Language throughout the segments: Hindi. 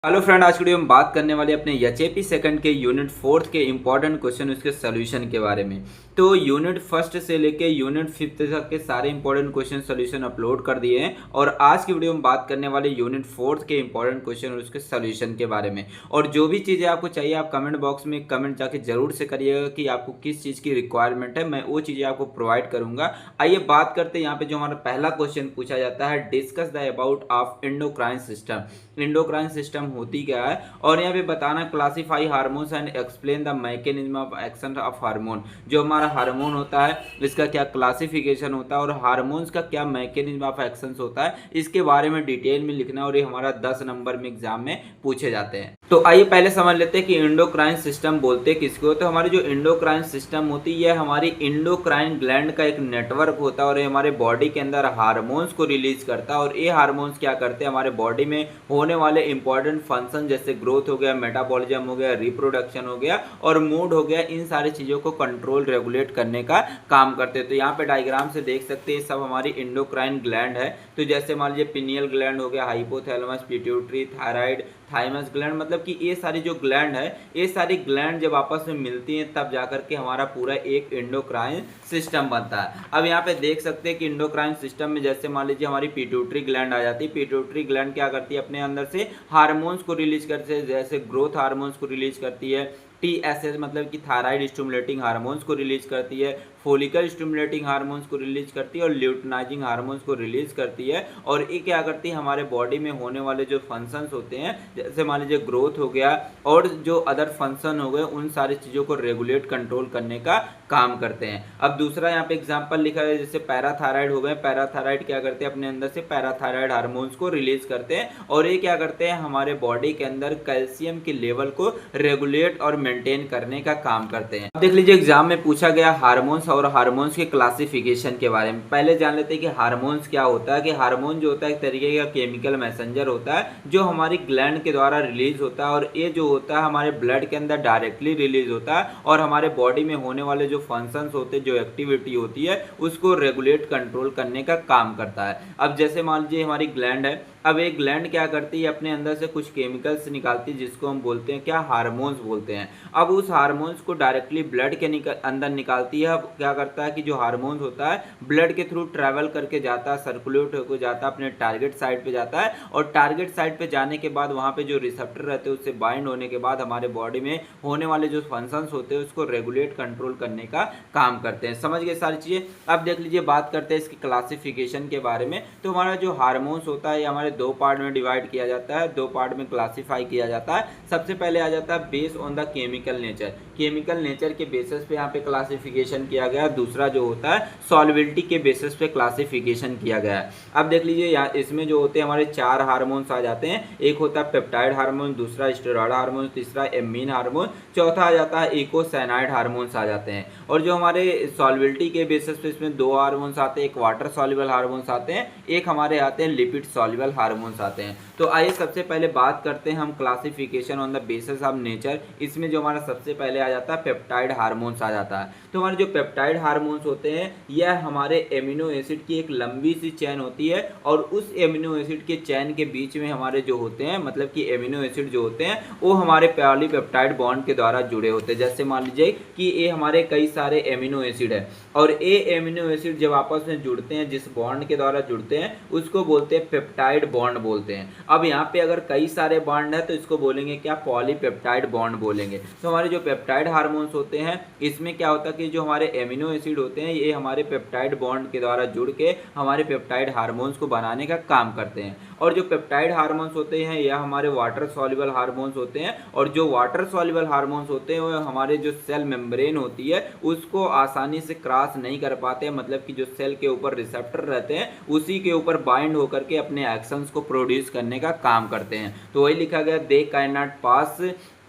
हेलो फ्रेंड, आज की वीडियो में बात करने वाले अपने एचएपी सेकंड के यूनिट फोर्थ के इंपॉर्टेंट क्वेश्चन उसके सोल्यूशन के बारे में। तो यूनिट फर्स्ट से लेके यूनिट फिफ्थ तक के सारे इंपॉर्टेंट क्वेश्चन सोल्यूशन अपलोड कर दिए हैं और आज की वीडियो में बात करने वाले यूनिट फोर्थ के इंपॉर्टेंट क्वेश्चन और उसके सोल्यूशन के बारे में। और जो भी चीज़ें आपको चाहिए आप कमेंट बॉक्स में कमेंट जाके जरूर से करिएगा कि आपको किस चीज़ की रिक्वायरमेंट है, मैं वो चीज़ें आपको प्रोवाइड करूंगा। आइए बात करते हैं यहाँ पे जो हमारा पहला क्वेश्चन पूछा जाता है, discuss the about of endocrine system. Endocrine system होती क्या है और यहाँ पे बताना classify hormones and explain the mechanism of action of hormone. जो हमारा हार्मोन होता है इसका क्या क्लासिफिकेशन होता है और हार्मोन्स का क्या मैकेनिज्म ऑफ एक्शन होता है, इसके बारे में डिटेल में लिखना है और ये हमारा 10 नंबर में एग्जाम में पूछे जाते हैं। तो आइए पहले समझ लेते हैं कि एंडोक्राइन सिस्टम बोलते किसको। तो हमारी जो एंडोक्राइन सिस्टम होती है यह हमारी एंडोक्राइन ग्लैंड का एक नेटवर्क होता है और ये हमारे बॉडी के अंदर हार्मोन्स को रिलीज करता है। और ये हार्मोन्स क्या करते हैं, हमारे बॉडी में होने वाले इंपॉर्टेंट फंक्शन जैसे ग्रोथ हो गया, मेटाबॉलिज्म हो गया, रिप्रोडक्शन हो गया और मूड हो गया, इन सारी चीज़ों को कंट्रोल रेगुलेट करने का काम करते हैं। तो यहाँ पे डायग्राम से देख सकते हैं सब हमारी एंडोक्राइन ग्लैंड है। तो जैसे मान लीजिए पिनियल ग्लैंड हो गया, hypothalamus, pituitary, thyroid, thymus gland, मतलब कि ये सारी जो ग्लैंड है ये सारी ग्लैंड जब आपस में मिलती हैं तब जाकर के हमारा पूरा एक एंडोक्राइन सिस्टम बनता है। अब यहाँ पे देख सकते हैं कि एंडोक्राइन सिस्टम में जैसे मान लीजिए हमारी पिट्यूटरी ग्लैंड आ जाती है। पिट्यूटरी ग्लैंड क्या करती है, अपने अंदर से हार्मोन्स को रिलीज करती है, जैसे ग्रोथ हार्मोन्स को रिलीज करती है, टीएसएच मतलब कि थायराइड स्टिमुलेटिंग हार्मोन्स को रिलीज करती है, फोलिकल स्टिमुलेटिंग हार्मोन्स को रिलीज करती है और ल्यूटिनाइजिंग हार्मोन्स को रिलीज करती है। और ये क्या करती है, हमारे बॉडी में होने वाले जो फंक्शंस होते हैं जैसे मान लीजिए ग्रोथ हो गया और जो अदर फंक्शन हो गए उन सारी चीज़ों को रेगुलेट कंट्रोल करने का काम करते हैं। अब दूसरा यहाँ पे एग्जांपल लिखा है, जैसे पैराथायराइड हो गए। पैराथायराइड क्या करते हैं, अपने अंदर से पैराथायराइड हार्मोन्स को रिलीज करते हैं और ये क्या करते हैं, हमारे बॉडी के अंदर कैल्शियम के लेवल को रेगुलेट और मेंटेन करने का काम करते हैं। अब देख लीजिए एग्जाम में पूछा गया हार्मोन्स और हार्मोन्स के क्लासिफिकेशन के बारे में। पहले जान लेते हैं कि हार्मोन्स क्या होता है। कि हार्मोन जो होता है एक तरीके का केमिकल मैसेंजर होता है जो हमारी ग्लैंड के द्वारा रिलीज होता है और ये जो होता है हमारे ब्लड के अंदर डायरेक्टली रिलीज होता है और हमारे बॉडी में होने वाले जो फंक्शंस होते हैं, जो एक्टिविटी होती है, उसको रेगुलेट कंट्रोल करने का काम करता है। अब जैसे मान लीजिए हमारी ग्लैंड है, अब एक ग्लैंड क्या करती है, अपने अंदर से कुछ केमिकल्स निकालती है जिसको हम बोलते हैं क्या, हार्मोन्स बोलते हैं। अब उस हार्मोन्स को डायरेक्टली ब्लड के अंदर निकालती है। अब क्या करता है कि जो हार्मोन्स होता है ब्लड के थ्रू ट्रैवल करके जाता है, सर्कुलेट होकर जाता है, अपने टारगेट साइट पे जाता है और टारगेट साइट पे जाने के बाद वहाँ पे जो रिसेप्टर रहते हैं उससे बाइंड होने के बाद हमारे बॉडी में होने वाले जो फंक्शंस होते हैं उसको रेगुलेट कंट्रोल करने का काम करते हैं। समझ गए सारी चीज़ें। अब देख लीजिए बात करते हैं इसकी क्लासिफिकेशन के बारे में। तो हमारा जो हार्मोन्स होता है ये हमारे दो पार्ट में डिवाइड किया जाता है, दो पार्ट में क्लासीफाई किया जाता है। सबसे पहले आ जाता है base on the chemical nature. Chemical nature के बेसिस पे यहाँ पे क्लासिफिकेशन किया गया। दूसरा जो होता है सॉल्युबिलिटी के बेसिस पे क्लासिफिकेशन किया गया है। अब देख लीजिए यहाँ इसमें जो होते हैं हमारे 4 हार्मोन्स आ जाते हैं। एक होता है पेप्टाइड हार्मोन, दूसरा स्टेरॉयड हार्मोन, तीसरा एमीन हार्मोन, चौथा आ जाता है इकोसाइनाइड हार्मोन्स आ जाते हैं। और जो हमारे सॉल्युबिलिटी के बेसिस पे इसमें 2 हार्मोन्स आते हैं, एक वाटर सॉल्युबल हार्मोन्स आते हैं, एक हमारे आते हैं लिपिड सॉल्युबल हार्मोन्स आते हैं। तो आइए सबसे पहले बात करते हैं हम classification on the basis of nature. इसमें जो हमारा सबसे पहले आ जाता है पेप्टाइड हार्मोन्स आ जाता है। तो हमारे जो पेप्टाइड हार्मोन्स होते हैं यह हमारे एमिनो एसिड की एक लंबी सी चेन होती है और उस एमिनो एसिड के चेन के बीच में हमारे जो होते हैं, मतलब कि एमिनो एसिड जो होते हैं वो हमारे पॉलीपेप्टाइड बॉन्ड के द्वारा जुड़े होते हैं। जैसे मान लीजिए कि ये हमारे कई सारे एमिनो एसिड है और ये एमिनो एसिड जब आपस में जुड़ते हैं, जिस बॉन्ड के द्वारा जुड़ते हैं उसको बोलते हैं पेप्टाइड बॉन्ड बोलते हैं। अब यहाँ पे अगर कई सारे बॉन्ड है तो इसको बोलेंगे क्या, पॉलीपेप्टाइड बॉन्ड बोलेंगे। तो हमारे जो पेप्टाइड हार्मोन्स होते हैं इसमें क्या होता है कि जो हमारे एमिनो एसिड होते हैं ये हमारे पेप्टाइड बॉन्ड के द्वारा जुड़ के हमारे पेप्टाइड हार्मोन्स को बनाने का काम करते हैं। और जो पेप्टाइड हार्मोन्स होते हैं यह हमारे वाटर सॉल्युबल हार्मोन्स होते हैं और जो वाटर सॉल्युबल हार्मोन्स होते हैं वो हमारे जो सेल मेम्ब्रेन होती है उसको आसानी से क्रॉस नहीं कर पाते, मतलब कि जो सेल के ऊपर रिसेप्टर रहते हैं उसी के ऊपर बाइंड होकर के अपने एक्शंस को प्रोड्यूस करने का काम करते हैं। तो वही लिखा गया, they can not pass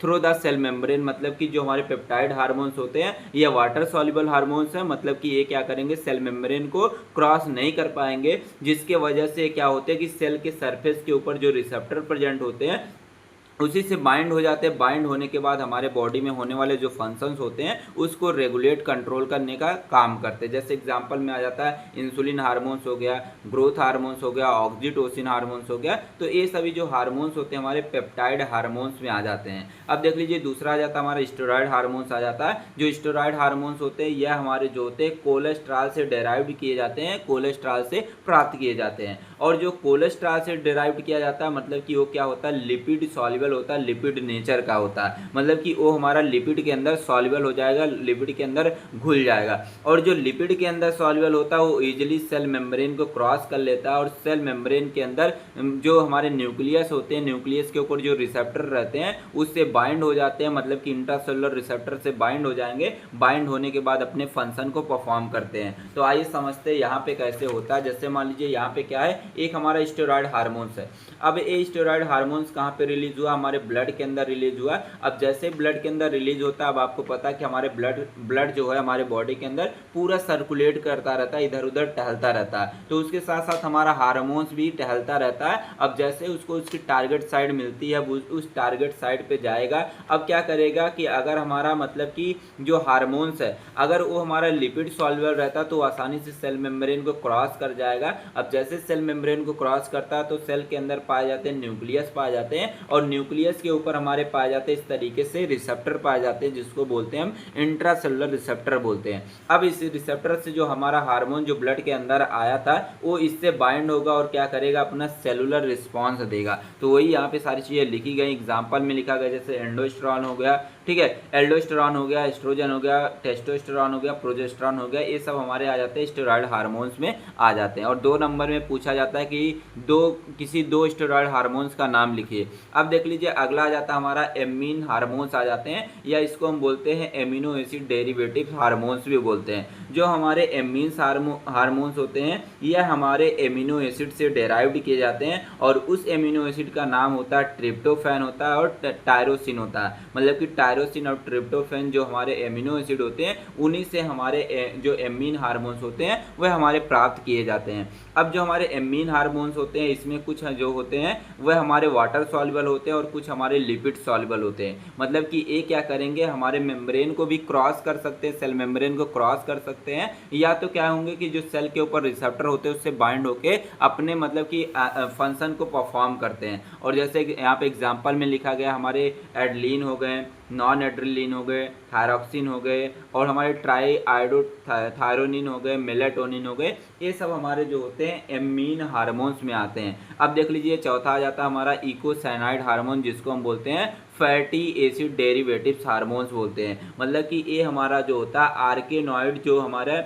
through the cell membrane, मतलब कि जो हमारे पेप्टाइड हार्मोन्स होते हैं ये वाटर सॉल्युबल हार्मोन्स हैं, मतलब कि ये क्या करेंगे, सेल मेम्ब्रेन को क्रॉस नहीं कर पाएंगे, जिसके वजह से क्या होते हैं कि सेल के सरफेस के ऊपर जो रिसेप्टर प्रेजेंट होते हैं उसी से बाइंड हो जाते हैं। बाइंड होने के बाद हमारे बॉडी में होने वाले जो फंक्शंस होते हैं उसको रेगुलेट कंट्रोल करने का काम करते हैं। जैसे एग्जांपल में आ जाता है इंसुलिन हार्मोन्स हो गया, ग्रोथ हार्मोन्स हो गया, ऑक्सीटोसिन हार्मोन्स हो गया। तो ये सभी जो हार्मोन्स होते हैं हमारे पेप्टाइड हार्मोन्स में आ जाते हैं। अब देख लीजिए दूसरा आ जाता है हमारा स्टेरॉयड हार्मोन्स आ जाता है। जो स्टेरॉयड हार्मोन्स होते हैं यह हमारे जो होते हैं कोलेस्ट्रॉल से डेराइव्ड किए जाते हैं, कोलेस्ट्रॉल से प्राप्त किए जाते हैं। और जो कोलेस्ट्रॉल से डेराइव्ड किया जाता है मतलब कि वो क्या होता है, लिपिड सॉल्युबल होता है, लिपिड नेचर का होता है। मतलब कि वो हमारा लिपिड के अंदर सॉल्युबल हो जाएगा, लिपिड के अंदर घुल जाएगा। और जो लिपिड के अंदर सॉल्युबल होता है वो इजीली सेल मेम्ब्रेन को क्रॉस कर लेता है और सेल मेम्ब्रेन के अंदर जो हमारे न्यूक्लियस होते हैं, न्यूक्लियस के ऊपर जो रिसेप्टर रहते हैं उससे बाइंड हो जाते हैं। मतलब कि इंट्रासेलुलर रिसेप्टर से बाइंड हो जाएंगे। बाइंड होने के बाद अपने फंक्शन को परफॉर्म करते हैं। तो आइए समझते हैं यहाँ पे कैसे होता है। जैसे मान लीजिए यहाँ पे क्या है, एक हमारा स्टेरॉयड हार्मोन्स है। अब ये स्टेरॉयड हार्मोन्स कहाँ पे रिलीज हुआ, हमारे ब्लड के अंदर रिलीज हुआ। अब जैसे ब्लड के अंदर रिलीज होता है, अब आपको पता है कि हमारे ब्लड जो है हमारे बॉडी के अंदर पूरा सर्कुलेट करता रहता है, इधर उधर टहलता रहता है। तो उसके साथ साथ हमारा हार्मोन्स भी टहलता रहता है। अब जैसे उसको उसकी टारगेट साइड मिलती है, उस टारगेट साइड पे जाएगा। अब क्या करेगा कि अगर हमारा मतलब कि जो हार्मोन्स है अगर वो हमारा लिपिड सॉल्युबल रहता तो आसानी से सेल मेम्ब्रेन को क्रॉस कर जाएगा। अब जैसे सेल मेम्ब्रेन को क्रॉस करता है तो सेल के अंदर पाए जाते हैं न्यूक्लियस पाए जाते हैं, और न्यूक्लियस के ऊपर हमारे पाए जाते हैं इस तरीके से रिसेप्टर पाए जाते हैं, जिसको बोलते हैं हम इंट्रासेलुलर रिसेप्टर बोलते हैं। अब इस रिसेप्टर से जो हमारा हार्मोन जो ब्लड के अंदर आया था वो इससे बाइंड होगा और क्या करेगा, अपना सेलुलर रिस्पॉन्स देगा। तो वही यहाँ पे सारी चीजें लिखी गई, एग्जाम्पल में लिखा गया। जैसे एंडोस्टेरॉन हो गया, ठीक है, एल्डोस्टेरॉन हो गया, एस्ट्रोजन हो गया, टेस्टोस्टेरॉन हो गया, प्रोजेस्टेरॉन हो गया, ये सब हमारे आ जाते हैं स्टेरॉयड हार्मोन्स में आ जाते हैं। और 2 नंबर में पूछा जाता है कि किसी दो स्टेरॉयड हार्मोन्स का नाम लिखिए। अब देख लीजिए अगला आ जाता है हमारा एमीन हार्मोन्स आ जाते हैं, या इसको हम बोलते हैं एमिनो एसिड डेरिवेटिव हार्मोन्स भी बोलते हैं। जो हमारे एमीन्स हार्मोन्स होते हैं यह हमारे एमिनो एसिड से डेराइव्ड किए जाते हैं, और उस एमिनो एसिड का नाम होता है ट्रिप्टोफैन होता है और टायरोसिन होता है। मतलब कि टायरोसिन और ट्रिप्टोफैन जो हमारे एमिनो एसिड होते हैं उन्हीं से हमारे जो एमीन हार्मोन्स होते हैं वह हमारे प्राप्त किए जाते हैं। अब जो हमारे एमीन हार्मोन्स होते हैं इसमें कुछ जो होते हैं वह हमारे वाटर सॉल्युबल होते हैं और कुछ हमारे लिपिड सॉल्युबल होते हैं। मतलब कि ये क्या करेंगे, हमारे मेम्ब्रेन को भी क्रॉस कर सकते हैं, सेल मेम्ब्रेन को क्रॉस कर सकते हैं, या तो क्या होंगे कि जो सेल के ऊपर रिसेप्टर होते हैं उससे बाइंड होके अपने मतलब कि फंक्शन को परफॉर्म करते हैं। और जैसे यहाँ पे एग्जाम्पल में लिखा गया हमारे एडलिन हो गए, नॉन एड्रेलिन हो गए, थायरॉक्सिन हो गए, और हमारे ट्राई आयोडो थायरोनिन हो गए, मेलेटोनिन हो गए, ये सब हमारे जो होते हैं एमीन हार्मोन्स में आते हैं। अब देख लीजिए चौथा आ जाता है हमारा इकोसाइनाइड हार्मोन, जिसको हम बोलते हैं फैटी एसिड डेरिवेटिव्स हार्मोन्स बोलते हैं। मतलब कि ये हमारा जो होता है आर्केनॉइड जो हमारा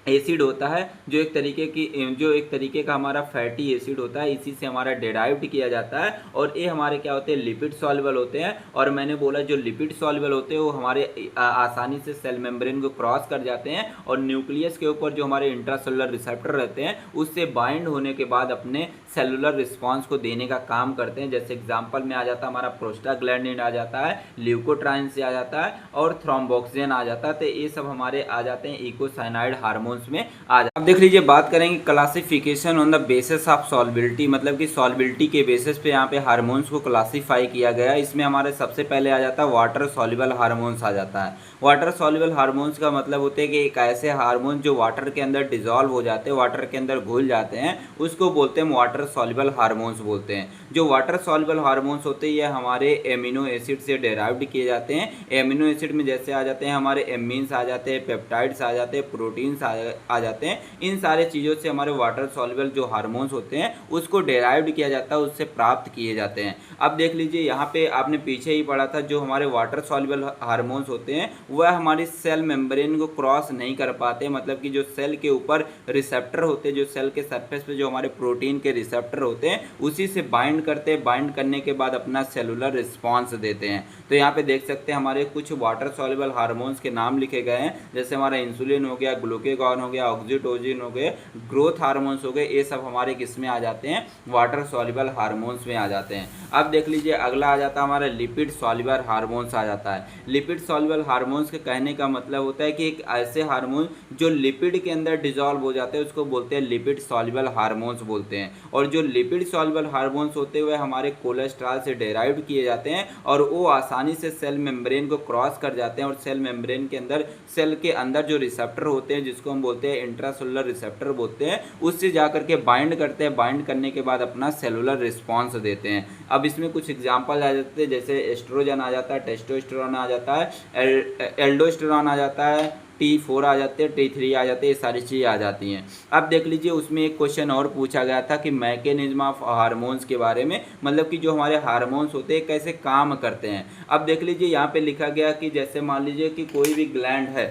एसिड होता है, जो एक तरीके का हमारा फैटी एसिड होता है, इसी से हमारा डेराइव्ड किया जाता है। और ये हमारे क्या होते हैं, लिपिड सॉल्युबल होते हैं। और मैंने बोला जो लिपिड सॉल्युबल होते हैं वो हमारे आसानी से सेल मेम्ब्रेन को क्रॉस कर जाते हैं, और न्यूक्लियस के ऊपर जो हमारे इंट्रासेलुलर रिसेप्टर रहते हैं उससे बाइंड होने के बाद अपने सेलुलर रिस्पॉन्स को देने का काम करते हैं। जैसे एग्जाम्पल में आ जाता है हमारा प्रोस्टाग्लैंडिन आ जाता है, ल्यूकोट्राइन से आ जाता है, और थ्रोम्बोक्सिन आ जाता है। तो ये सब हमारे आ जाते हैं इकोसाइनाइड हार्मोन्स में आ जाता है। अब देख लीजिए बात करेंगे classification on the basis of solubility. मतलब कि सॉल्बिलिटी के बेसिस पे यहाँ पे हार्मोन्स को क्लासीफाई किया गया है। इसमें हमारे सबसे पहले आ जाता है वाटर सॉल्युबल हार्मोन्स आ जाता है। वाटर सॉल्युबल हार्मोन्स का मतलब होते हैं कि एक ऐसे हार्मोन जो वाटर के अंदर डिजोल्व हो जाते हैं, वाटर के अंदर घुल जाते हैं, उसको बोलते हैं वाटर सॉल्युबल हार्मोन्स बोलते हैं। जो वाटर सॉल्युबल हार्मोन्स होते हैं ये हमारे एमिनो एसिड से डेराइव्ड किए जाते हैं। एमिनो एसिड में जैसे आ जाते हैं हमारे एमीन्स आ जाते हैं, पेप्टाइड्स आ जाते हैं, प्रोटीन्स आ जाते हैं। इन सारे चीज़ों से हमारे वाटर सॉल्युबल जो हार्मोन्स होते हैं उसको डेराइव्ड किया जाता है, उससे प्राप्त किए जाते हैं। अब देख लीजिए यहाँ पे आपने पीछे ही पढ़ा था, जो हमारे वाटर सॉल्युबल हार्मोन्स होते हैं वह हमारी सेल मेम्ब्रेन को क्रॉस नहीं कर पाते। मतलब कि जो सेल के ऊपर रिसेप्टर होते हैं, जो सेल के सरफेस पे जो हमारे प्रोटीन के रिसेप्टर होते हैं उसी से बाइंड करते हैं, बाइंड करने के बाद अपना सेलुलर रिस्पॉन्स देते हैं। तो यहाँ पे देख सकते हैं हमारे कुछ वाटर सॉल्युबल हार्मोन्स के नाम लिखे गए हैं। जैसे हमारा इंसुलिन हो गया, ग्लूकेगॉन हो गया, ऑक्सीटोसिन हो गए, ग्रोथ हार्मोन्स हो गए, ये सब हमारे किस में आ जाते हैं, वाटर सॉल्युबल हार्मोन्स में आ जाते हैं। अब देख लीजिए अगला आ जाता है हमारा लिपिड सॉल्युबल हार्मोन्स आ जाता है। लिपिड सॉल्युबल हार्मोन्स के कहने का मतलब होता है कि एक ऐसे हार्मोन जो लिपिड के अंदर डिजॉल्व हो जाते हैं उसको बोलते हैं लिपिड सॉल्युबल हार्मोन्स बोलते हैं। और जो लिपिड सॉल्युबल हार्मोन्स होते हुए हमारे कोलेस्ट्रॉल से डेराइव्ड किए जाते हैं और वो आसानी से सेल मेम्ब्रेन को क्रॉस कर जाते हैं और सेल मेम्ब्रेन के अंदर, सेल के अंदर जो रिसेप्टर होते हैं जिसको हम बोलते हैं इंट्रासेलुलर रिसेप्टर बोलते हैं, उससे जाकर के बाइंड करते हैं। बाइंड करने के बाद अपना सेलुलर रिस्पॉन्स देते हैं। अब इसमें कुछ एग्जांपल आ जाते हैं, जैसे एस्ट्रोजन आ जाता है, टेस्टोस्टेरोन आ जाता है, एल्डोस्टेरोन आ जाता है, T4 आ जाते हैं, T3 आ जाते हैं, ये सारी चीज़ें आ जाती हैं। अब देख लीजिए उसमें एक क्वेश्चन और पूछा गया था कि मैकेनिज्म ऑफ हार्मोन्स के बारे में, मतलब कि जो हमारे हार्मोन्स होते हैं कैसे काम करते हैं। अब देख लीजिए यहाँ पे लिखा गया कि जैसे मान लीजिए कि कोई भी ग्लैंड है,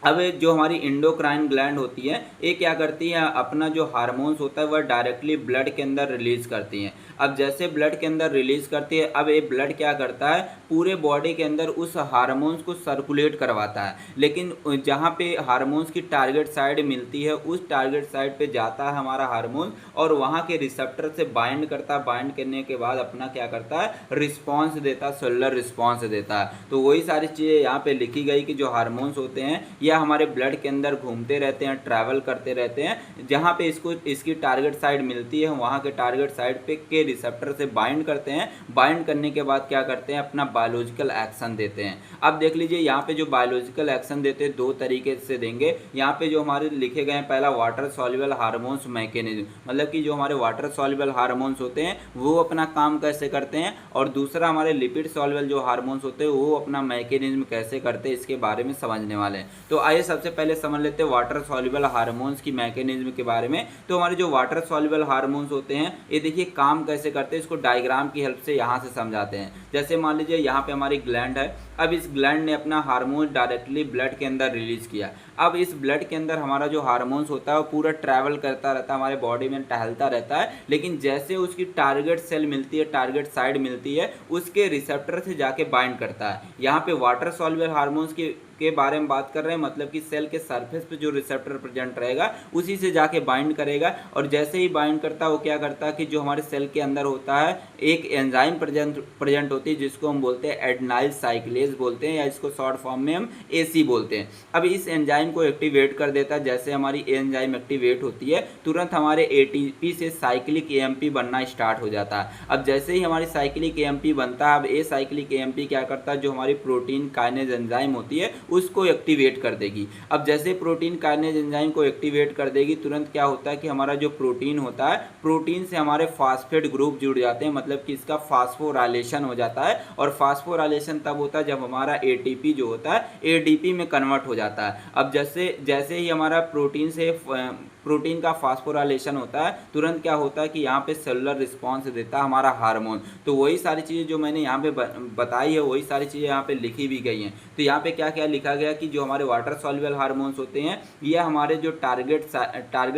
अब जो हमारी इंडोक्राइन ग्लैंड होती है ये क्या करती है, अपना जो हार्मोन्स होता है वह डायरेक्टली ब्लड के अंदर रिलीज करती हैं। अब जैसे ब्लड के अंदर रिलीज करती है, अब ये ब्लड क्या करता है, पूरे बॉडी के अंदर उस हार्मोन्स को सर्कुलेट करवाता है। लेकिन जहाँ पे हार्मोन्स की टारगेट साइड मिलती है उस टारगेट साइड पे जाता है हमारा हार्मोन और वहाँ के रिसेप्टर से बाइंड करता है। बाइंड करने के बाद अपना क्या करता है, रिस्पॉन्स देता है, सेलुलर रिस्पॉन्स देता है। तो वही सारी चीज़ें यहाँ पे लिखी गई कि जो हार्मोन्स होते हैं या हमारे ब्लड के अंदर घूमते रहते हैं, ट्रैवल करते रहते हैं, जहाँ पे इसकी टारगेट साइड मिलती है वहाँ के टारगेट साइड पे के रिसेप्टर से बाइंड करते हैं। बाइंड करने के बाद क्या करते हैं, अपना बायोलॉजिकल एक्शन देते हैं। अब देख लीजिए यहाँ पे जो बायोलॉजिकल एक्शन देते हैं दो तरीके से देंगे। यहाँ पे जो हमारे लिखे गए हैं, पहला वाटर सॉल्युबल हार्मोन्स मैकेनिज्म, मतलब कि जो हमारे वाटर सॉल्युबल हार्मोन्स होते हैं वो अपना काम कैसे करते हैं, और दूसरा हमारे लिपिड सॉल्युबल जो हार्मोन्स होते हैं वो अपना मैकेनिज्म कैसे करते हैं, इसके बारे में समझने वाले हैं। तो आइए सबसे पहले समझ लेते हैं वाटर सॉल्युबल हार्मोन्स की मैकेनिज्म के बारे में। तो हमारे जो वाटर सॉल्युबल हार्मोन्स होते हैं ये देखिए काम कैसे करते हैं, इसको डायग्राम की हेल्प से यहाँ से समझाते हैं। जैसे मान लीजिए यहाँ पे हमारी ग्लैंड है, अब इस ग्लैंड ने अपना हार्मोन डायरेक्टली ब्लड के अंदर रिलीज किया। अब इस ब्लड के अंदर हमारा जो हार्मोन्स होता है वो पूरा ट्रैवल करता रहता है, हमारे बॉडी में टहलता रहता है, लेकिन जैसे उसकी टारगेट सेल मिलती है, टारगेट साइड मिलती है, उसके रिसेप्टर से जाके बाइंड करता है। यहाँ पे वाटर सॉल्युबल हार्मोन्स के बारे में बात कर रहे हैं, मतलब कि सेल के सरफेस पे जो रिसेप्टर प्रेजेंट रहेगा उसी से जाके बाइंड करेगा। और जैसे ही बाइंड करता है वो क्या करता है कि जो हमारे सेल के अंदर होता है एक एंजाइम प्रेजेंट होती है जिसको हम बोलते हैं एडेनाइल साइक्लेज बोलते हैं, या इसको शॉर्ट फॉर्म में हम AC बोलते हैं। अब इस एंजाइम को एक्टिवेट कर देता है। जैसे हमारी एंजाइम एक्टिवेट होती है तुरंत हमारे ATP से साइक्लिक AMP बनना स्टार्ट हो जाता है। अब जैसे ही हमारी साइक्लिक AMP बनता है, अब ये साइक्लिक AMP क्या करता है, जो हमारी प्रोटीन काइनेज एंजाइम होती है उसको एक्टिवेट कर देगी। अब जैसे प्रोटीन काइनेज एंजाइम को एक्टिवेट कर देगी तुरंत क्या होता है कि हमारा जो प्रोटीन होता है, प्रोटीन से हमारे फास्फेट ग्रुप जुड़ जाते हैं, मतलब कि इसका फास्फोराइलेशन हो जाता है। और फास्फोराइलेशन तब होता है जब हमारा ATP जो होता है ADP में कन्वर्ट हो जाता है। अब जैसे ही हमारा प्रोटीन का फास्फोराइलेशन होता है तुरंत क्या होता है कि यहाँ पे सेलुलर रिस्पॉन्स देता है हमारा हार्मोन। तो वही सारी चीज़ें जो मैंने यहाँ पे बताई है वही सारी चीज़ें यहाँ पे लिखी भी गई हैं। तो यहाँ पे क्या क्या लिखा गया कि जो हमारे वाटर सॉल्युबल हार्मोन्स होते हैं ये हमारे जो टारगेट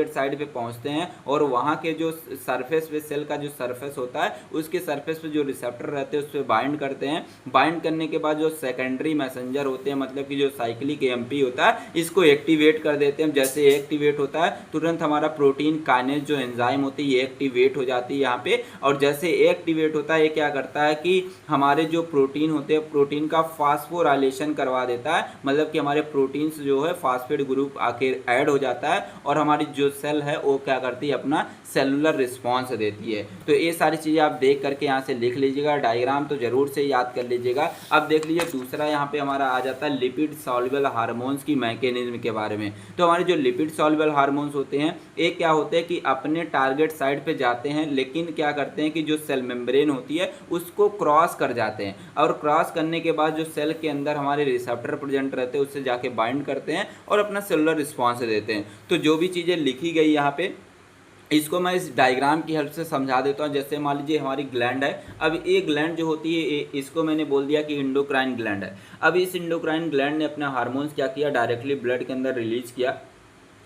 साइड पे पहुँचते हैं और वहाँ के जो सरफेस पे, सेल का जो सरफेस होता है उसके सरफेस पे जो रिसेप्टर रहते हैं उस पर बाइंड करते हैं। बाइंड करने के बाद जो सेकेंडरी मैसेंजर होते हैं, मतलब कि जो साइक्लिक AMP होता है, इसको एक्टिवेट कर देते हैं। जैसे एक्टिवेट होता है तुरंत हमारा प्रोटीन काइनेज जो एंजाइम होती है ये एक्टिवेट हो जाती है यहाँ पे। और जैसे एक्टिवेट होता है ये क्या करता है कि हमारे जो प्रोटीन होते हैं प्रोटीन का फास्फोराइलेशन करवा देता है, मतलब कि हमारे प्रोटीन्स जो है फास्फेट ग्रुप आके ऐड हो जाता है और हमारी जो सेल है वो क्या करती है, अपना सेलुलर रिस्पॉन्स देती है। तो ये सारी चीज़ें आप देख करके यहाँ से लिख लीजिएगा, डायग्राम तो जरूर से याद कर लीजिएगा। अब देख लीजिए दूसरा यहाँ पे हमारा आ जाता है लिपिड सॉल्युबल हार्मोन्स की मैकेनिज्म के बारे में। तो हमारे जो लिपिड सॉल्युबल हार्मोन्स होते हैं ये क्या होते हैं कि अपने टारगेट साइड पे जाते हैं, लेकिन क्या करते हैं कि जो सेल मेम्ब्रेन होती है उसको क्रॉस कर जाते हैं। और क्रॉस करने के बाद जो सेल के अंदर हमारे रिसेप्टर प्रेजेंट रहते हैं उससे जाके बाइंड करते हैं और अपना सेलुलर रिस्पॉन्स देते हैं। तो जो भी चीज़ें लिखी गई यहाँ पे इसको मैं इस डायग्राम की हेल्प से समझा देता हूँ। जैसे मान लीजिए हमारी ग्लैंड है, अब ये ग्लैंड जो होती है इसको मैंने बोल दिया कि इंडोक्राइन ग्लैंड है। अब इस इंडोक्राइन ग्लैंड ने अपना हार्मोन्स क्या किया, डायरेक्टली ब्लड के अंदर रिलीज किया।